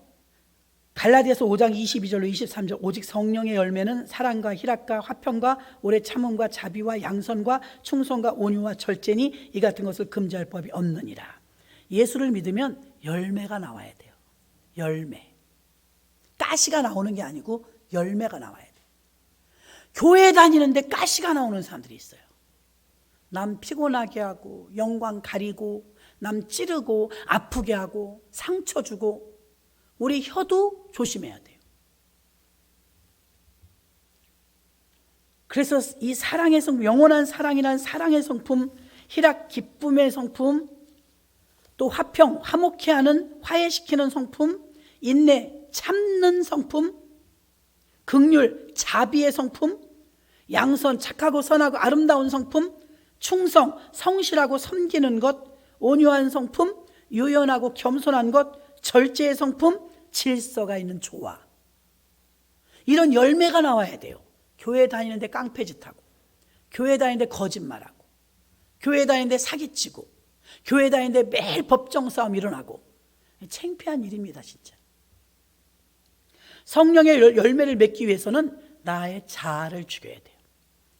갈라디아서 5장 22절로 23절, 오직 성령의 열매는 사랑과 희락과 화평과 오래 참음과 자비와 양선과 충성과 온유와 절제니 이 같은 것을 금지할 법이 없느니라. 예수를 믿으면 열매가 나와야 돼요. 열매. 가시가 나오는 게 아니고 열매가 나와야 돼요. 교회 다니는데 가시가 나오는 사람들이 있어요. 남 피곤하게 하고 영광 가리고 남 찌르고 아프게 하고 상처 주고. 우리 혀도 조심해야 돼요. 그래서 이 사랑의 성품, 영원한 사랑이란 사랑의 성품, 희락 기쁨의 성품, 또 화평, 화목케 하는, 화해시키는 성품, 인내, 참는 성품, 긍휼, 자비의 성품, 양선, 착하고 선하고 아름다운 성품, 충성, 성실하고 섬기는 것, 온유한 성품, 유연하고 겸손한 것, 절제의 성품, 질서가 있는 조화. 이런 열매가 나와야 돼요. 교회 다니는데 깡패짓하고, 교회 다니는데 거짓말하고, 교회 다니는데 사기치고, 교회 다니는데 매일 법정 싸움 일어나고. 창피한 일입니다, 진짜. 성령의 열매를 맺기 위해서는 나의 자아를 죽여야 돼요.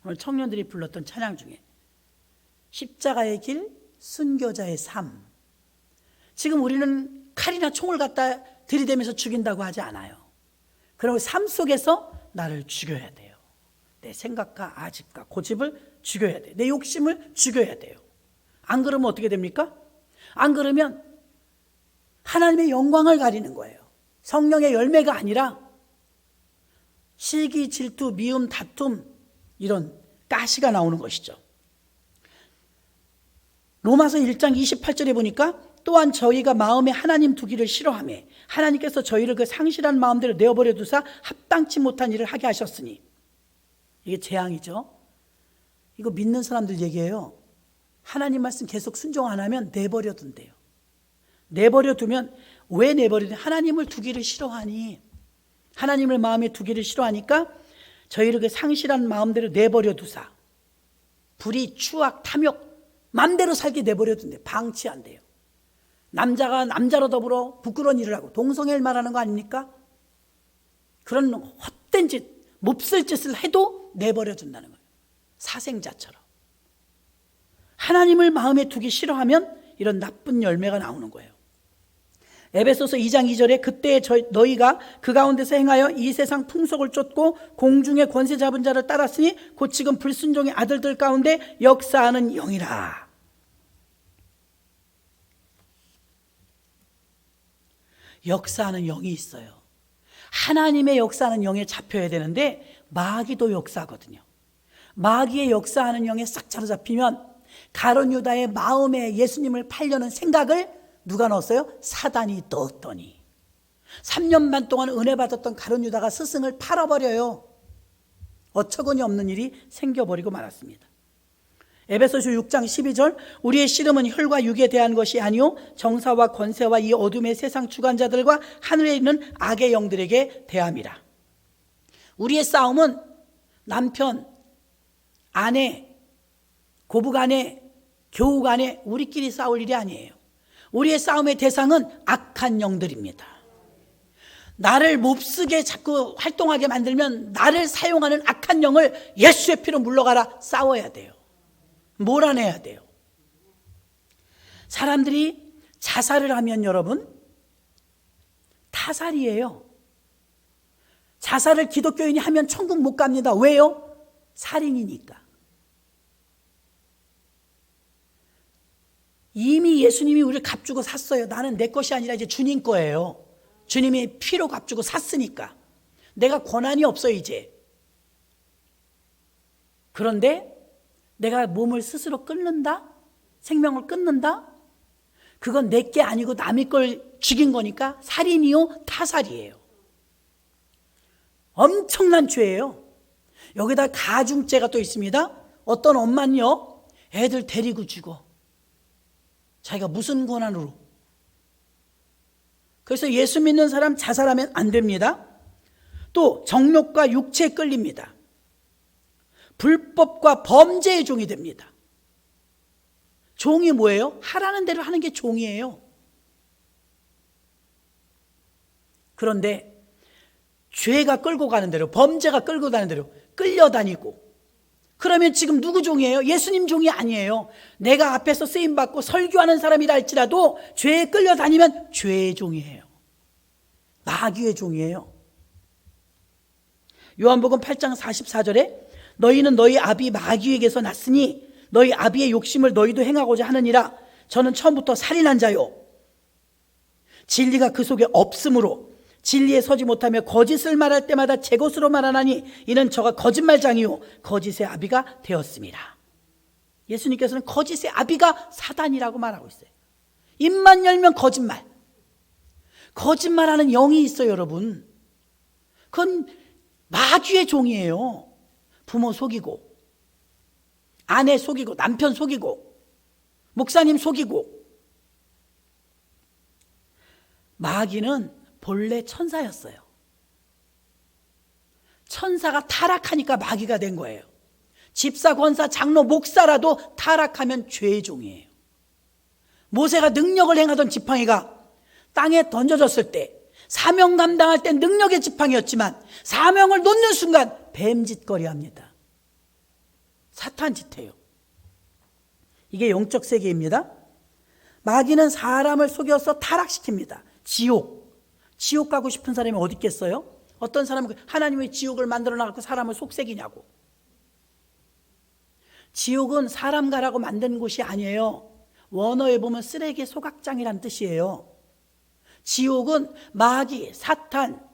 오늘 청년들이 불렀던 찬양 중에 십자가의 길, 순교자의 삶. 지금 우리는 칼이나 총을 갖다 들이대면서 죽인다고 하지 않아요. 그리고 삶 속에서 나를 죽여야 돼요. 내 생각과 아집과 고집을 죽여야 돼요. 내 욕심을 죽여야 돼요. 안 그러면 어떻게 됩니까? 안 그러면 하나님의 영광을 가리는 거예요. 성령의 열매가 아니라 시기, 질투, 미움, 다툼, 이런 가시가 나오는 것이죠. 로마서 1장 28절에 보니까 또한 저희가 마음에 하나님 두기를 싫어하며 하나님께서 저희를 그 상실한 마음대로 내어버려 두사 합당치 못한 일을 하게 하셨으니. 이게 재앙이죠. 이거 믿는 사람들 얘기예요. 하나님 말씀 계속 순종 안 하면 내버려 둔대요. 내버려 두면, 왜 내버려 두냐? 하나님을 두기를 싫어하니, 하나님을 마음에 두기를 싫어하니까 저희를 그 상실한 마음대로 내버려 두사 불의, 추악, 탐욕 마음대로 살게 내버려 둔대. 방치한대요. 남자가 남자로 더불어 부끄러운 일을 하고 동성애를 말하는 거 아닙니까? 그런 헛된 짓, 몹쓸 짓을 해도 내버려 둔다는 거예요. 사생자처럼. 하나님을 마음에 두기 싫어하면 이런 나쁜 열매가 나오는 거예요. 에베소서 2장 2절에 그때 너희가 그 가운데서 행하여 이 세상 풍속을 쫓고 공중의 권세 잡은 자를 따랐으니 곧 지금 불순종의 아들들 가운데 역사하는 영이라. 역사하는 영이 있어요. 하나님의 역사하는 영에 잡혀야 되는데 마귀도 역사하거든요. 마귀의 역사하는 영에 싹 사로잡히면 가룟 유다의 마음에 예수님을 팔려는 생각을 누가 넣었어요? 사단이 넣었더니 3년 반 동안 은혜 받았던 가룟 유다가 스승을 팔아버려요. 어처구니 없는 일이 생겨버리고 말았습니다. 에베소서 6장 12절 우리의 씨름은 혈과 육에 대한 것이 아니요 정사와 권세와 이 어둠의 세상 주관자들과 하늘에 있는 악의 영들에게 대함이라. 우리의 싸움은 남편, 아내, 고부간에, 교우간에 우리끼리 싸울 일이 아니에요. 우리의 싸움의 대상은 악한 영들입니다. 나를 몹쓰게 자꾸 활동하게 만들면 나를 사용하는 악한 영을 예수의 피로 물러가라. 싸워야 돼요. 몰아내야 돼요. 사람들이 자살을 하면 여러분 타살이에요. 자살을 기독교인이 하면 천국 못 갑니다. 왜요? 살인이니까. 이미 예수님이 우리를 값주고 샀어요. 나는 내 것이 아니라 이제 주님 거예요. 주님이 피로 값주고 샀으니까 내가 권한이 없어요 이제. 그런데 내가 몸을 스스로 끊는다? 생명을 끊는다? 그건 내 게 아니고 남의 걸 죽인 거니까 살인이요 타살이에요. 엄청난 죄예요. 여기다 가중죄가 또 있습니다. 어떤 엄마는요 애들 데리고 죽어. 자기가 무슨 권한으로? 그래서 예수 믿는 사람 자살하면 안 됩니다. 또 정욕과 육체에 끌립니다. 불법과 범죄의 종이 됩니다. 종이 뭐예요? 하라는 대로 하는 게 종이에요. 그런데 죄가 끌고 가는 대로, 범죄가 끌고 가는 대로 끌려다니고, 그러면 지금 누구 종이에요? 예수님 종이 아니에요. 내가 앞에서 쓰임받고 설교하는 사람이라 할지라도 죄에 끌려다니면 죄의 종이에요. 마귀의 종이에요. 요한복음 8장 44절에 너희는 너희 아비 마귀에게서 났으니 너희 아비의 욕심을 너희도 행하고자 하느니라. 저는 처음부터 살인한 자요, 진리가 그 속에 없으므로 진리에 서지 못하며 거짓을 말할 때마다 제 것으로 말하나니 이는 저가 거짓말장이요 거짓의 아비가 되었습니다. 예수님께서는 거짓의 아비가 사단이라고 말하고 있어요. 입만 열면 거짓말. 거짓말하는 영이 있어요, 여러분. 그건 마귀의 종이에요. 부모 속이고, 아내 속이고, 남편 속이고, 목사님 속이고. 마귀는 본래 천사였어요. 천사가 타락하니까 마귀가 된 거예요. 집사, 권사, 장로, 목사라도 타락하면 죄의 종이에요. 모세가 능력을 행하던 지팡이가 땅에 던져졌을 때 사명 감당할 때 능력의 지팡이였지만 사명을 놓는 순간 뱀짓거리 합니다. 사탄 짓해요. 이게 영적 세계입니다. 마귀는 사람을 속여서 타락시킵니다. 지옥 가고 싶은 사람이 어디 있겠어요? 어떤 사람은 하나님의 지옥을 만들어 놔서 사람을 속삭이냐고. 지옥은 사람 가라고 만든 곳이 아니에요. 원어에 보면 쓰레기 소각장이란 뜻이에요. 지옥은 마귀, 사탄,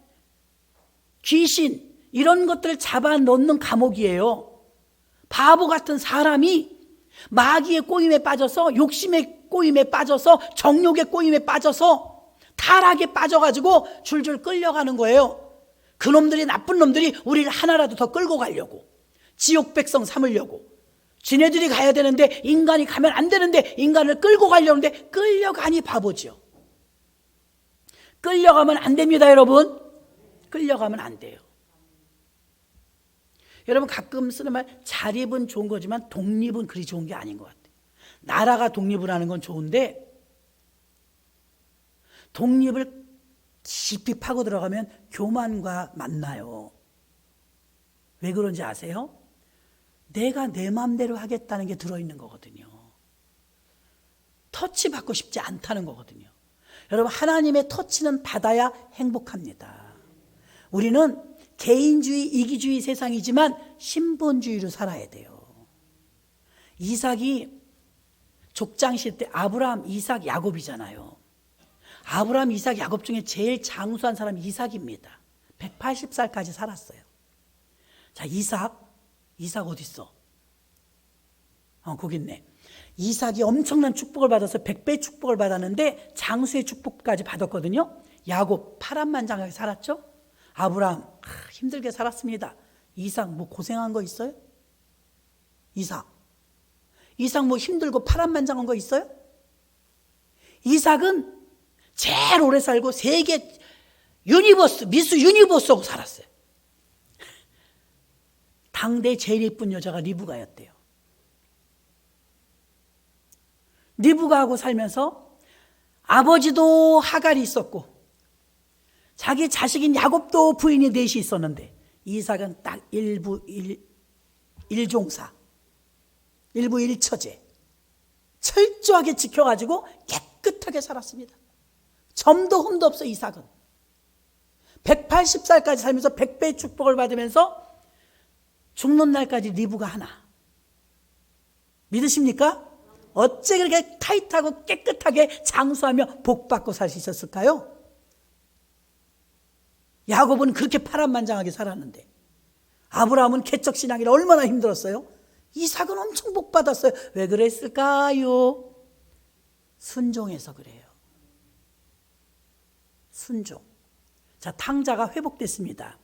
귀신 이런 것들을 잡아넣는 감옥이에요. 바보 같은 사람이 마귀의 꼬임에 빠져서, 욕심의 꼬임에 빠져서, 정욕의 꼬임에 빠져서 타락에 빠져가지고 줄줄 끌려가는 거예요. 그놈들이, 나쁜 놈들이 우리를 하나라도 더 끌고 가려고, 지옥 백성 삼으려고. 지네들이 가야 되는데 인간이 가면 안 되는데 인간을 끌고 가려는데 끌려가니 바보죠. 끌려가면 안 됩니다, 여러분. 끌려가면 안 돼요. 여러분, 가끔 쓰는 말 자립은 좋은 거지만 독립은 그리 좋은 게 아닌 것 같아요. 나라가 독립을 하는 건 좋은데 독립을 깊이 파고 들어가면 교만과 만나요. 왜 그런지 아세요? 내가 내 마음대로 하겠다는 게 들어있는 거거든요. 터치 받고 싶지 않다는 거거든요. 여러분, 하나님의 터치는 받아야 행복합니다. 우리는 개인주의, 이기주의 세상이지만 신본주의로 살아야 돼요. 이삭이 족장실 때 아브라함, 이삭, 야곱이잖아요. 아브라함, 이삭, 야곱 중에 제일 장수한 사람이 이삭입니다. 180살까지 살았어요. 자, 이삭 어디 있어? 거기 있네. 이삭이 엄청난 축복을 받아서 100배의 축복을 받았는데 장수의 축복까지 받았거든요. 야곱 파란만장하게 살았죠. 아브라함 힘들게 살았습니다. 이삭 뭐 고생한 거 있어요? 이삭 뭐 힘들고 파란만장한 거 있어요? 이삭은 제일 오래 살고 세계 유니버스, 미스 유니버스하고 살았어요. 당대 제일 예쁜 여자가 리브가였대요. 리브가하고 살면서 아버지도 하갈이 있었고 자기 자식인 야곱도 부인이 넷이 있었는데 이삭은 딱 일종사, 일부 일처제 철저하게 지켜가지고 깨끗하게 살았습니다. 점도 흠도 없어. 이삭은 180살까지 살면서 100배의 축복을 받으면서 죽는 날까지 리브가 하나. 믿으십니까? 어째 그렇게 타이트하고 깨끗하게 장수하며 복받고 살 수 있었을까요? 야곱은 그렇게 파란만장하게 살았는데 아브라함은 개척신앙이라 얼마나 힘들었어요? 이삭은 엄청 복받았어요. 왜 그랬을까요? 순종해서 그래요. 순종. 자, 탕자가 회복됐습니다.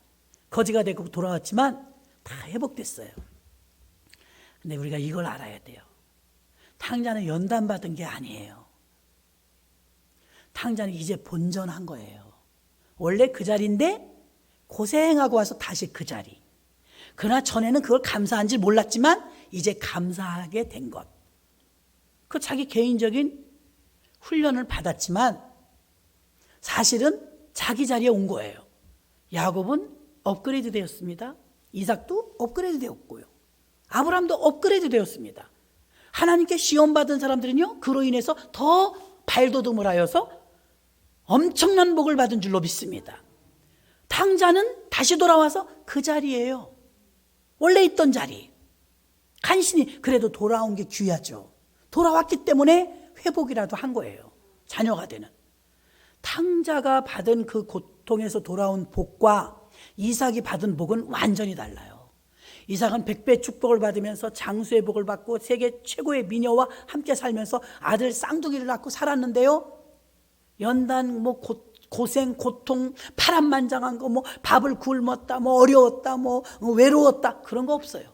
거지가 되고 돌아왔지만 다 회복됐어요. 근데 우리가 이걸 알아야 돼요. 탕자는 연단받은 게 아니에요. 탕자는 이제 본전한 거예요. 원래 그 자리인데 고생하고 와서 다시 그 자리. 그러나 전에는 그걸 감사한 줄 몰랐지만 이제 감사하게 된 것. 그 자기 개인적인 훈련을 받았지만 사실은 자기 자리에 온 거예요. 야곱은 업그레이드 되었습니다. 이삭도 업그레이드 되었고요. 아브라함도 업그레이드 되었습니다. 하나님께 시험받은 사람들은요, 그로 인해서 더 발돋움을 하여서 엄청난 복을 받은 줄로 믿습니다. 탕자는 다시 돌아와서 그 자리예요. 원래 있던 자리. 간신히 그래도 돌아온 게 귀하죠. 돌아왔기 때문에 회복이라도 한 거예요. 자녀가 되는. 탕자가 받은 그 고통에서 돌아온 복과 이삭이 받은 복은 완전히 달라요. 이삭은 100배 축복을 받으면서 장수의 복을 받고 세계 최고의 미녀와 함께 살면서 아들 쌍둥이를 낳고 살았는데요, 연단 고생 고통 파란만장한 거 밥을 굶었다 어려웠다 외로웠다 그런 거 없어요.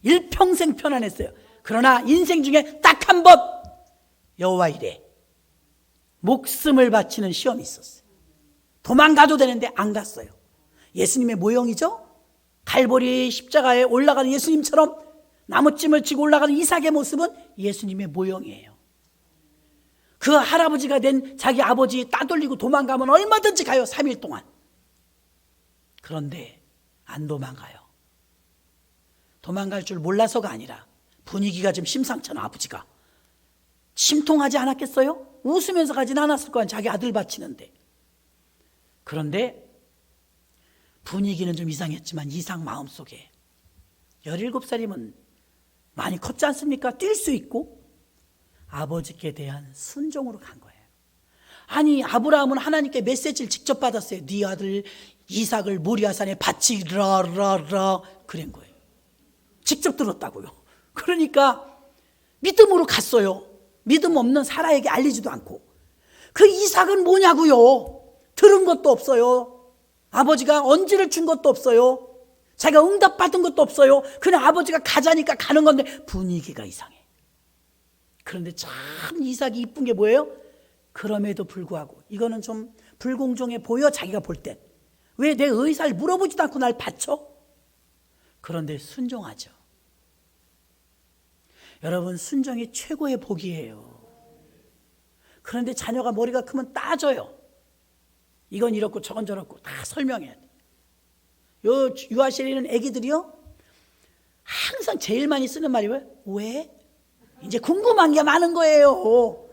일평생 편안했어요. 그러나 인생 중에 딱 한 번 여호와 이래 목숨을 바치는 시험이 있었어요. 도망가도 되는데 안 갔어요. 예수님의 모형이죠. 갈보리 십자가에 올라가는 예수님처럼 나무찜을 쥐고 올라가는 이삭의 모습은 예수님의 모형이에요. 그 할아버지가 된 자기 아버지 따돌리고 도망가면 얼마든지 가요. 3일 동안. 그런데 안 도망가요. 도망갈 줄 몰라서가 아니라 분위기가 좀 심상찮아. 아버지가 심통하지 않았겠어요? 웃으면서 가진 않았을 거야. 자기 아들 바치는데. 그런데 분위기는 좀 이상했지만 이삭 마음속에 17살이면 많이 컸지 않습니까? 뛸 수 있고 아버지께 대한 순종으로 간 거예요. 아니, 아브라함은 하나님께 메시지를 직접 받았어요. 네 아들 이삭을 모리아산에 바치라 그런 거예요. 직접 들었다고요. 그러니까 믿음으로 갔어요. 믿음 없는 사라에게 알리지도 않고. 그 이삭은 뭐냐고요. 들은 것도 없어요. 아버지가 언지를 준 것도 없어요. 자기가 응답받은 것도 없어요. 그냥 아버지가 가자니까 가는 건데 분위기가 이상해. 그런데 참 이삭이 이쁜 게 뭐예요? 그럼에도 불구하고 이거는 좀 불공정해 보여. 자기가 볼 땐. 왜 내 의사를 물어보지도 않고 날 바쳐? 그런데 순종하죠. 여러분, 순종이 최고의 복이에요. 그런데 자녀가 머리가 크면 따져요. 이건 이렇고 저건 저렇고 다 설명해야 돼. 요 유아실에 있는 애기들이요, 항상 제일 많이 쓰는 말이 뭐예요? 왜? 이제 궁금한 게 많은 거예요.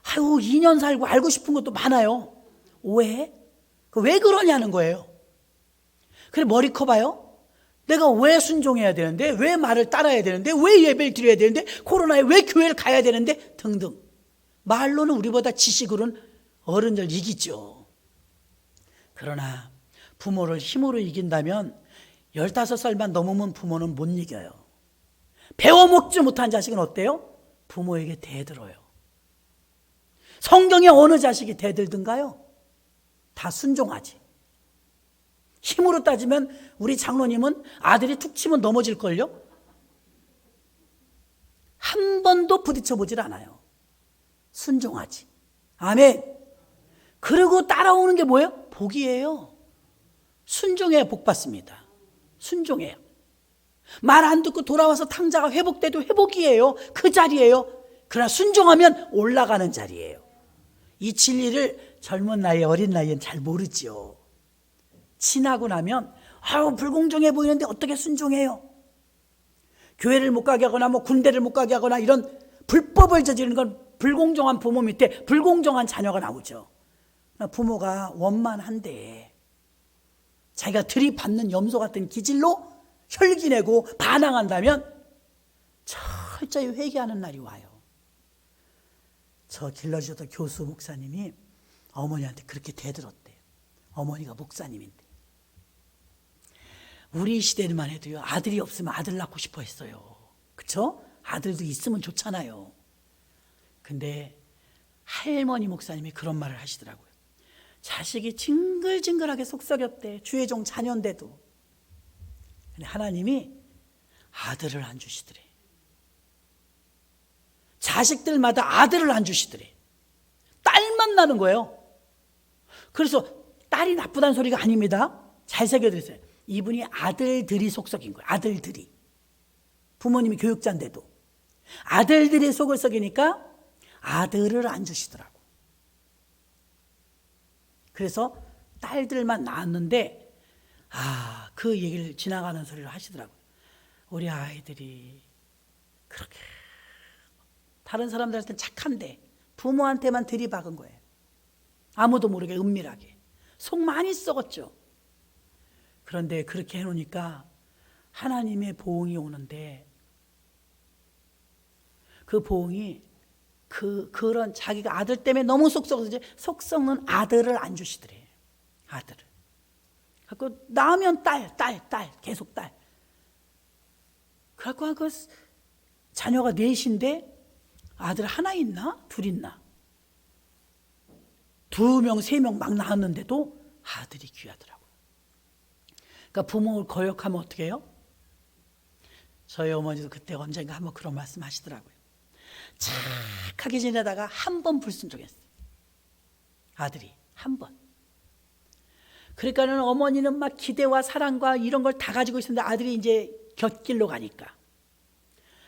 아유, 2년 살고 알고 싶은 것도 많아요. 왜? 왜 그러냐는 거예요. 그래, 머리 커봐요. 내가 왜 순종해야 되는데, 왜 말을 따라야 되는데, 왜 예배를 드려야 되는데, 코로나에 왜 교회를 가야 되는데 등등. 말로는 우리보다 지식으로는 어른들 이기죠. 그러나 부모를 힘으로 이긴다면 15살만 넘으면 부모는 못 이겨요. 배워먹지 못한 자식은 어때요? 부모에게 대들어요. 성경에 어느 자식이 대들든가요? 다 순종하지. 힘으로 따지면 우리 장로님은 아들이 툭 치면 넘어질걸요? 한 번도 부딪혀보질 않아요. 순종하지. 아멘. 그리고 따라오는 게 뭐예요? 복이에요. 순종해야 복 받습니다. 순종해요. 말 안 듣고 돌아와서 탕자가 회복돼도 회복이에요. 그 자리예요. 그러나 순종하면 올라가는 자리예요. 이 진리를 젊은 나이에, 어린 나이엔 잘 모르지요. 지나고 나면 아유, 불공정해 보이는데 어떻게 순종해요? 교회를 못 가게 하거나 군대를 못 가게 하거나 이런 불법을 저지르는 건 불공정한 부모 밑에 불공정한 자녀가 나오죠. 부모가 원만한데 자기가 들이받는 염소 같은 기질로 혈기내고 반항한다면 철저히 회개하는 날이 와요. 저 길러주셨던 교수 목사님이 어머니한테 그렇게 대들었대요. 어머니가 목사님인데. 우리 시대만 해도요, 아들이 없으면 아들 낳고 싶어 했어요. 그쵸? 아들도 있으면 좋잖아요. 근데 할머니 목사님이 그런 말을 하시더라고요. 자식이 징글징글하게 속썩였대. 주의 종 자녀인데도. 근데 하나님이 아들을 안 주시더래. 자식들마다 아들을 안 주시더래. 성난 나는 거예요. 그래서 딸이 나쁘다는 소리가 아닙니다. 잘 새겨드렸어요. 이분이 아들들이 속썩인 거예요. 아들들이. 부모님이 교육자인데도 아들들이 속을 썩이니까 아들을 안 주시더라고. 그래서 딸들만 낳았는데 그 얘기를 지나가는 소리를 하시더라고요. 우리 아이들이 그렇게 다른 사람들한테는 착한데 부모한테만 들이박은 거예요. 아무도 모르게 은밀하게. 속 많이 썩었죠. 그런데 그렇게 해놓으니까 하나님의 보응이 오는데 그 보응이 그런 자기가 아들 때문에 너무 속 썩어서 속 썩는 아들을 안 주시더래요. 아들을. 그래서 낳으면 딸 계속 딸. 그래서 그 자녀가 넷인데 아들 하나 있나? 둘 있나? 2명, 3명 막 낳았는데도 아들이 귀하더라고요. 그러니까 부모를 거역하면 어떻게 해요? 저희 어머니도 그때 언젠가 한번 그런 말씀 하시더라고요. 착하게 지내다가 한 번 불순종했어요. 아들이 한 번. 그러니까는 어머니는 막 기대와 사랑과 이런 걸 다 가지고 있었는데 아들이 이제 곁길로 가니까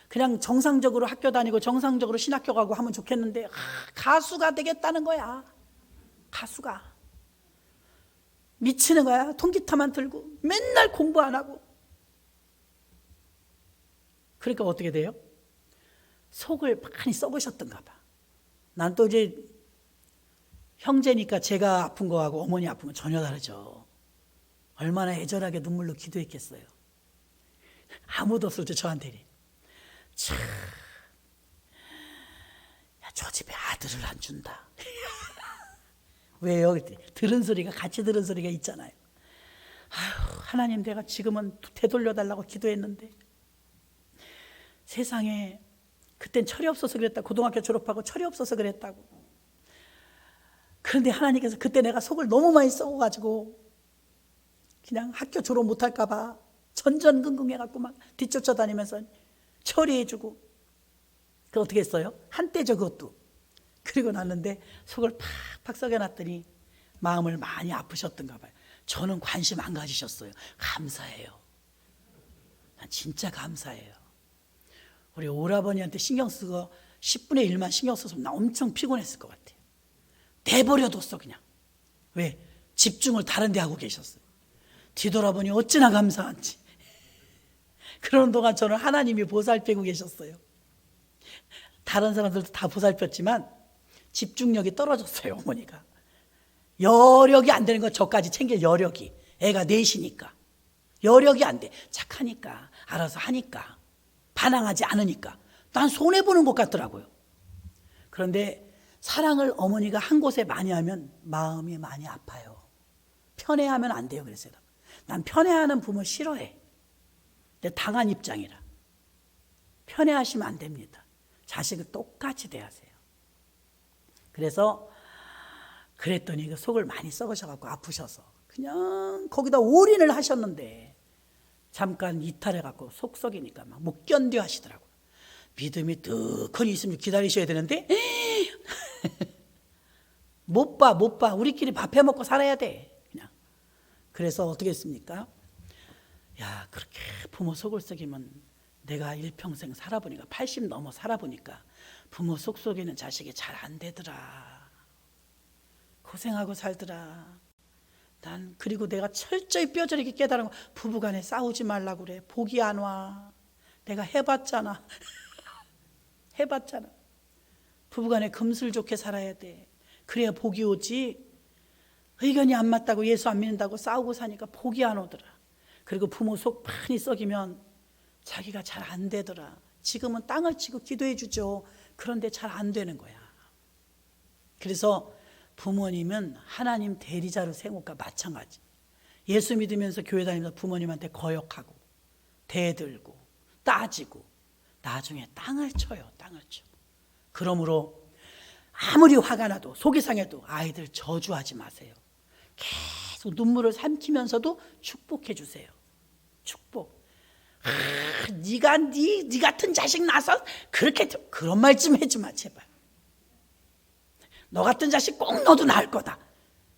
그냥 정상적으로 학교 다니고 정상적으로 신학교 가고 하면 좋겠는데 가수가 되겠다는 거야. 가수가. 미치는 거야. 통기타만 들고 맨날 공부 안 하고. 그러니까 어떻게 돼요? 속을 많이 썩으셨던가 봐. 난 또 이제 형제니까 제가 아픈 거하고 어머니 아픈 건 전혀 다르죠. 얼마나 애절하게 눈물로 기도했겠어요. 아무도 없을 때 저한테 참, 저 집에 아들을 안 준다. 왜요? 들은 소리가 같이 들은 소리가 있잖아요. 아유, 하나님 내가 지금은 되돌려달라고 기도했는데 세상에 그땐 철이 없어서 그랬다. 고등학교 졸업하고 철이 없어서 그랬다고. 그런데 하나님께서 그때 내가 속을 너무 많이 썩어가지고 그냥 학교 졸업 못할까 봐 전전긍긍해갖고 막 뒤쫓아다니면서 처리해주고. 그 어떻게 했어요? 한때죠 그것도. 그리고 났는데 속을 팍팍 썩여놨더니 마음을 많이 아프셨던가 봐요. 저는 관심 안 가지셨어요. 감사해요. 난 진짜 감사해요. 우리 오라버니한테 신경 쓰고 10분의 1만 신경 써서 나 엄청 피곤했을 것 같아요. 내버려뒀어 그냥. 왜? 집중을 다른 데 하고 계셨어요. 뒤돌아보니 어찌나 감사한지. 그런 동안 저는 하나님이 보살피고 계셨어요. 다른 사람들도 다 보살폈지만 집중력이 떨어졌어요. 어머니가. 여력이 안 되는 건 저까지 챙길 여력이. 애가 넷이니까. 여력이 안 돼. 착하니까. 알아서 하니까. 반항하지 않으니까. 난 손해보는 것 같더라고요. 그런데 사랑을 어머니가 한 곳에 많이 하면 마음이 많이 아파요. 편애하면 안 돼요. 그랬어요. 난 편애하는 부모 싫어해. 근데 당한 입장이라. 편애하시면 안 됩니다. 자식을 똑같이 대하세요. 그래서 그랬더니 그 속을 많이 썩으셔갖고 아프셔서 그냥 거기다 올인을 하셨는데 잠깐 이탈해갖고 속 썩이니까 막 못 견뎌 하시더라고요. 믿음이 뜨거니 있으면 기다리셔야 되는데 못 봐. 우리끼리 밥 해먹고 살아야 돼. 그냥. 그래서 어떻게 했습니까? 야, 그렇게 부모 속을 썩이면 내가 일평생 살아보니까 80 넘어 살아보니까 부모 속 속이는 자식이 잘 안 되더라. 고생하고 살더라. 난 그리고 내가 철저히 뼈저리게 깨달은 거 부부간에 싸우지 말라고 그래. 복이 안 와. 내가 해봤잖아. 해봤잖아. 부부간에 금슬 좋게 살아야 돼. 그래야 복이 오지. 의견이 안 맞다고 예수 안 믿는다고 싸우고 사니까 복이 안 오더라. 그리고 부모 속 많이 썩이면 자기가 잘 안 되더라. 지금은 땅을 치고 기도해 주죠. 그런데 잘 안 되는 거야. 그래서 부모님은 하나님 대리자로 세우니까 마찬가지. 예수 믿으면서 교회 다니면서 부모님한테 거역하고 대들고 따지고 나중에 땅을 쳐요. 땅을 쳐. 그러므로 아무리 화가 나도 속이 상해도 아이들 저주하지 마세요. 계속 눈물을 삼키면서도 축복해 주세요. 축복. 네가 네 같은 자식 낳아서 그렇게 그런 말 좀 해주마 제발. 너 같은 자식 꼭 너도 낳을 거다.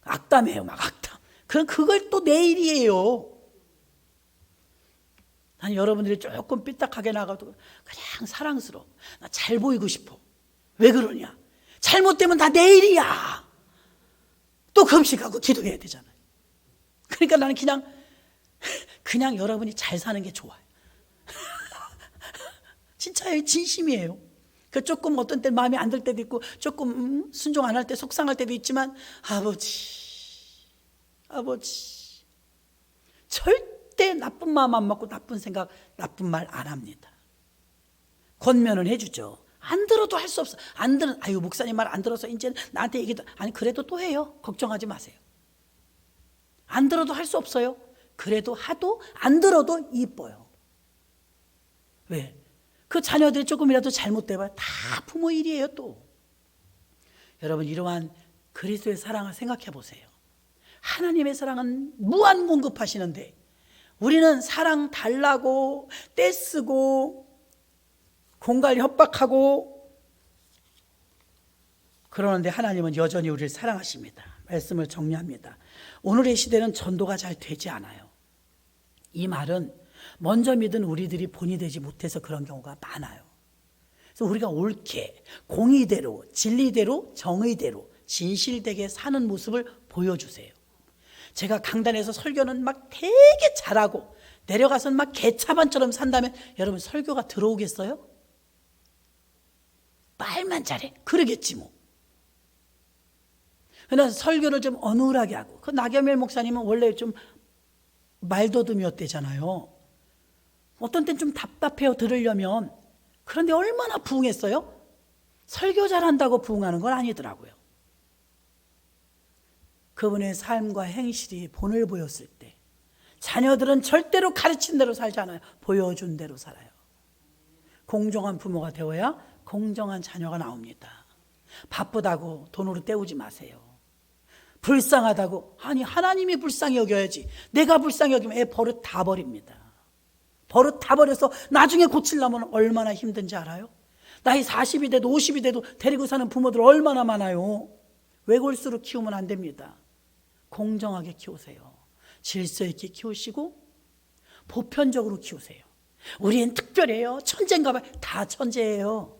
악담이에요, 막 악담. 그럼 그걸 또 내일이에요. 난 여러분들이 조금 삐딱하게 나가도 그냥 사랑스러워. 나 잘 보이고 싶어. 왜 그러냐? 잘못되면 다 내일이야. 또 금식하고 기도해야 되잖아요. 그러니까 나는 그냥 여러분이 잘 사는 게 좋아요. 진짜예요. 진심이에요. 그 조금 어떤 때 마음에 안 들 때도 있고 조금 순종 안 할 때 속상할 때도 있지만 아버지 절대 나쁜 마음 안 먹고 나쁜 생각 나쁜 말 안 합니다. 권면은 해주죠. 안 들어도 할 수 없어. 안 들은 아유 목사님 말 안 들어서 이제는 나한테 얘기도 아니 그래도 또 해요. 걱정하지 마세요. 안 들어도 할 수 없어요. 그래도 하도 안 들어도 이뻐요. 왜? 그 자녀들이 조금이라도 잘못돼봐요. 다 부모 일이에요. 또 여러분 이러한 그리스도의 사랑을 생각해 보세요. 하나님의 사랑은 무한 공급하시는데 우리는 사랑 달라고 떼쓰고 공갈 협박하고 그러는데 하나님은 여전히 우리를 사랑하십니다. 말씀을 정리합니다. 오늘의 시대는 전도가 잘 되지 않아요. 이 말은 먼저 믿은 우리들이 본이 되지 못해서 그런 경우가 많아요. 그래서 우리가 옳게 공의대로 진리대로 정의대로 진실되게 사는 모습을 보여주세요. 제가 강단에서 설교는 막 되게 잘하고 내려가서는 막 개차반처럼 산다면 여러분 설교가 들어오겠어요? 말만 잘해. 그러겠지 뭐. 그러나 설교를 좀 어눌하게 하고 그 나경열 목사님은 원래 좀 말더듬이었대잖아요. 어떤 땐 좀 답답해요 들으려면. 그런데 얼마나 부응했어요? 설교 잘한다고 부응하는 건 아니더라고요. 그분의 삶과 행실이 본을 보였을 때 자녀들은 절대로 가르친 대로 살지 않아요. 보여준 대로 살아요. 공정한 부모가 되어야 공정한 자녀가 나옵니다. 바쁘다고 돈으로 때우지 마세요. 불쌍하다고 아니 하나님이 불쌍히 여겨야지. 내가 불쌍히 여기면 애 버릇 다 버립니다. 버릇 다 버려서 나중에 고치려면 얼마나 힘든지 알아요? 나이 40이 돼도 50이 돼도 데리고 사는 부모들 얼마나 많아요. 외골수로 키우면 안 됩니다. 공정하게 키우세요. 질서 있게 키우시고 보편적으로 키우세요. 우리는 특별해요. 천재인가 봐요. 다 천재예요.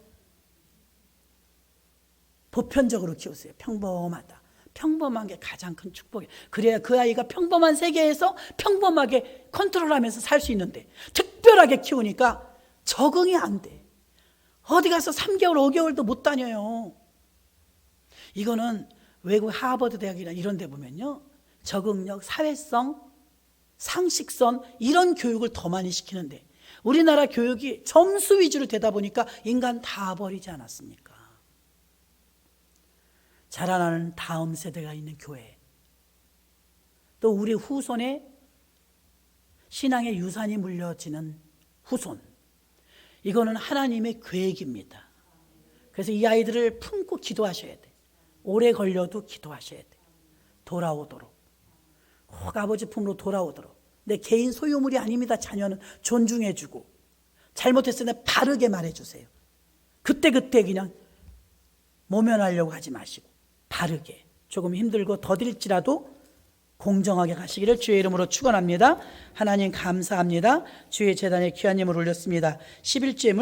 보편적으로 키우세요. 평범하다. 평범한 게 가장 큰 축복이에요. 그래야 그 아이가 평범한 세계에서 평범하게 컨트롤하면서 살 수 있는데 특별하게 키우니까 적응이 안 돼. 어디 가서 3개월, 5개월도 못 다녀요. 이거는 외국 하버드 대학이나 이런 데 보면요. 적응력, 사회성, 상식선 이런 교육을 더 많이 시키는데 우리나라 교육이 점수 위주로 되다 보니까 인간 다 버리지 않았습니까? 자라나는 다음 세대가 있는 교회, 또 우리 후손에 신앙의 유산이 물려지는 후손, 이거는 하나님의 계획입니다. 그래서 이 아이들을 품고 기도하셔야 돼. 오래 걸려도 기도하셔야 돼. 돌아오도록, 꼭 아버지 품으로 돌아오도록. 내 개인 소유물이 아닙니다. 자녀는 존중해주고 잘못했을 때 바르게 말해주세요. 그때그때 그냥 모면하려고 하지 마시고 바르게, 조금 힘들고 더딜지라도 공정하게 가시기를 주의 이름으로 축원합니다. 하나님 감사합니다. 주의 제단에 귀한 예물 올렸습니다. 11주에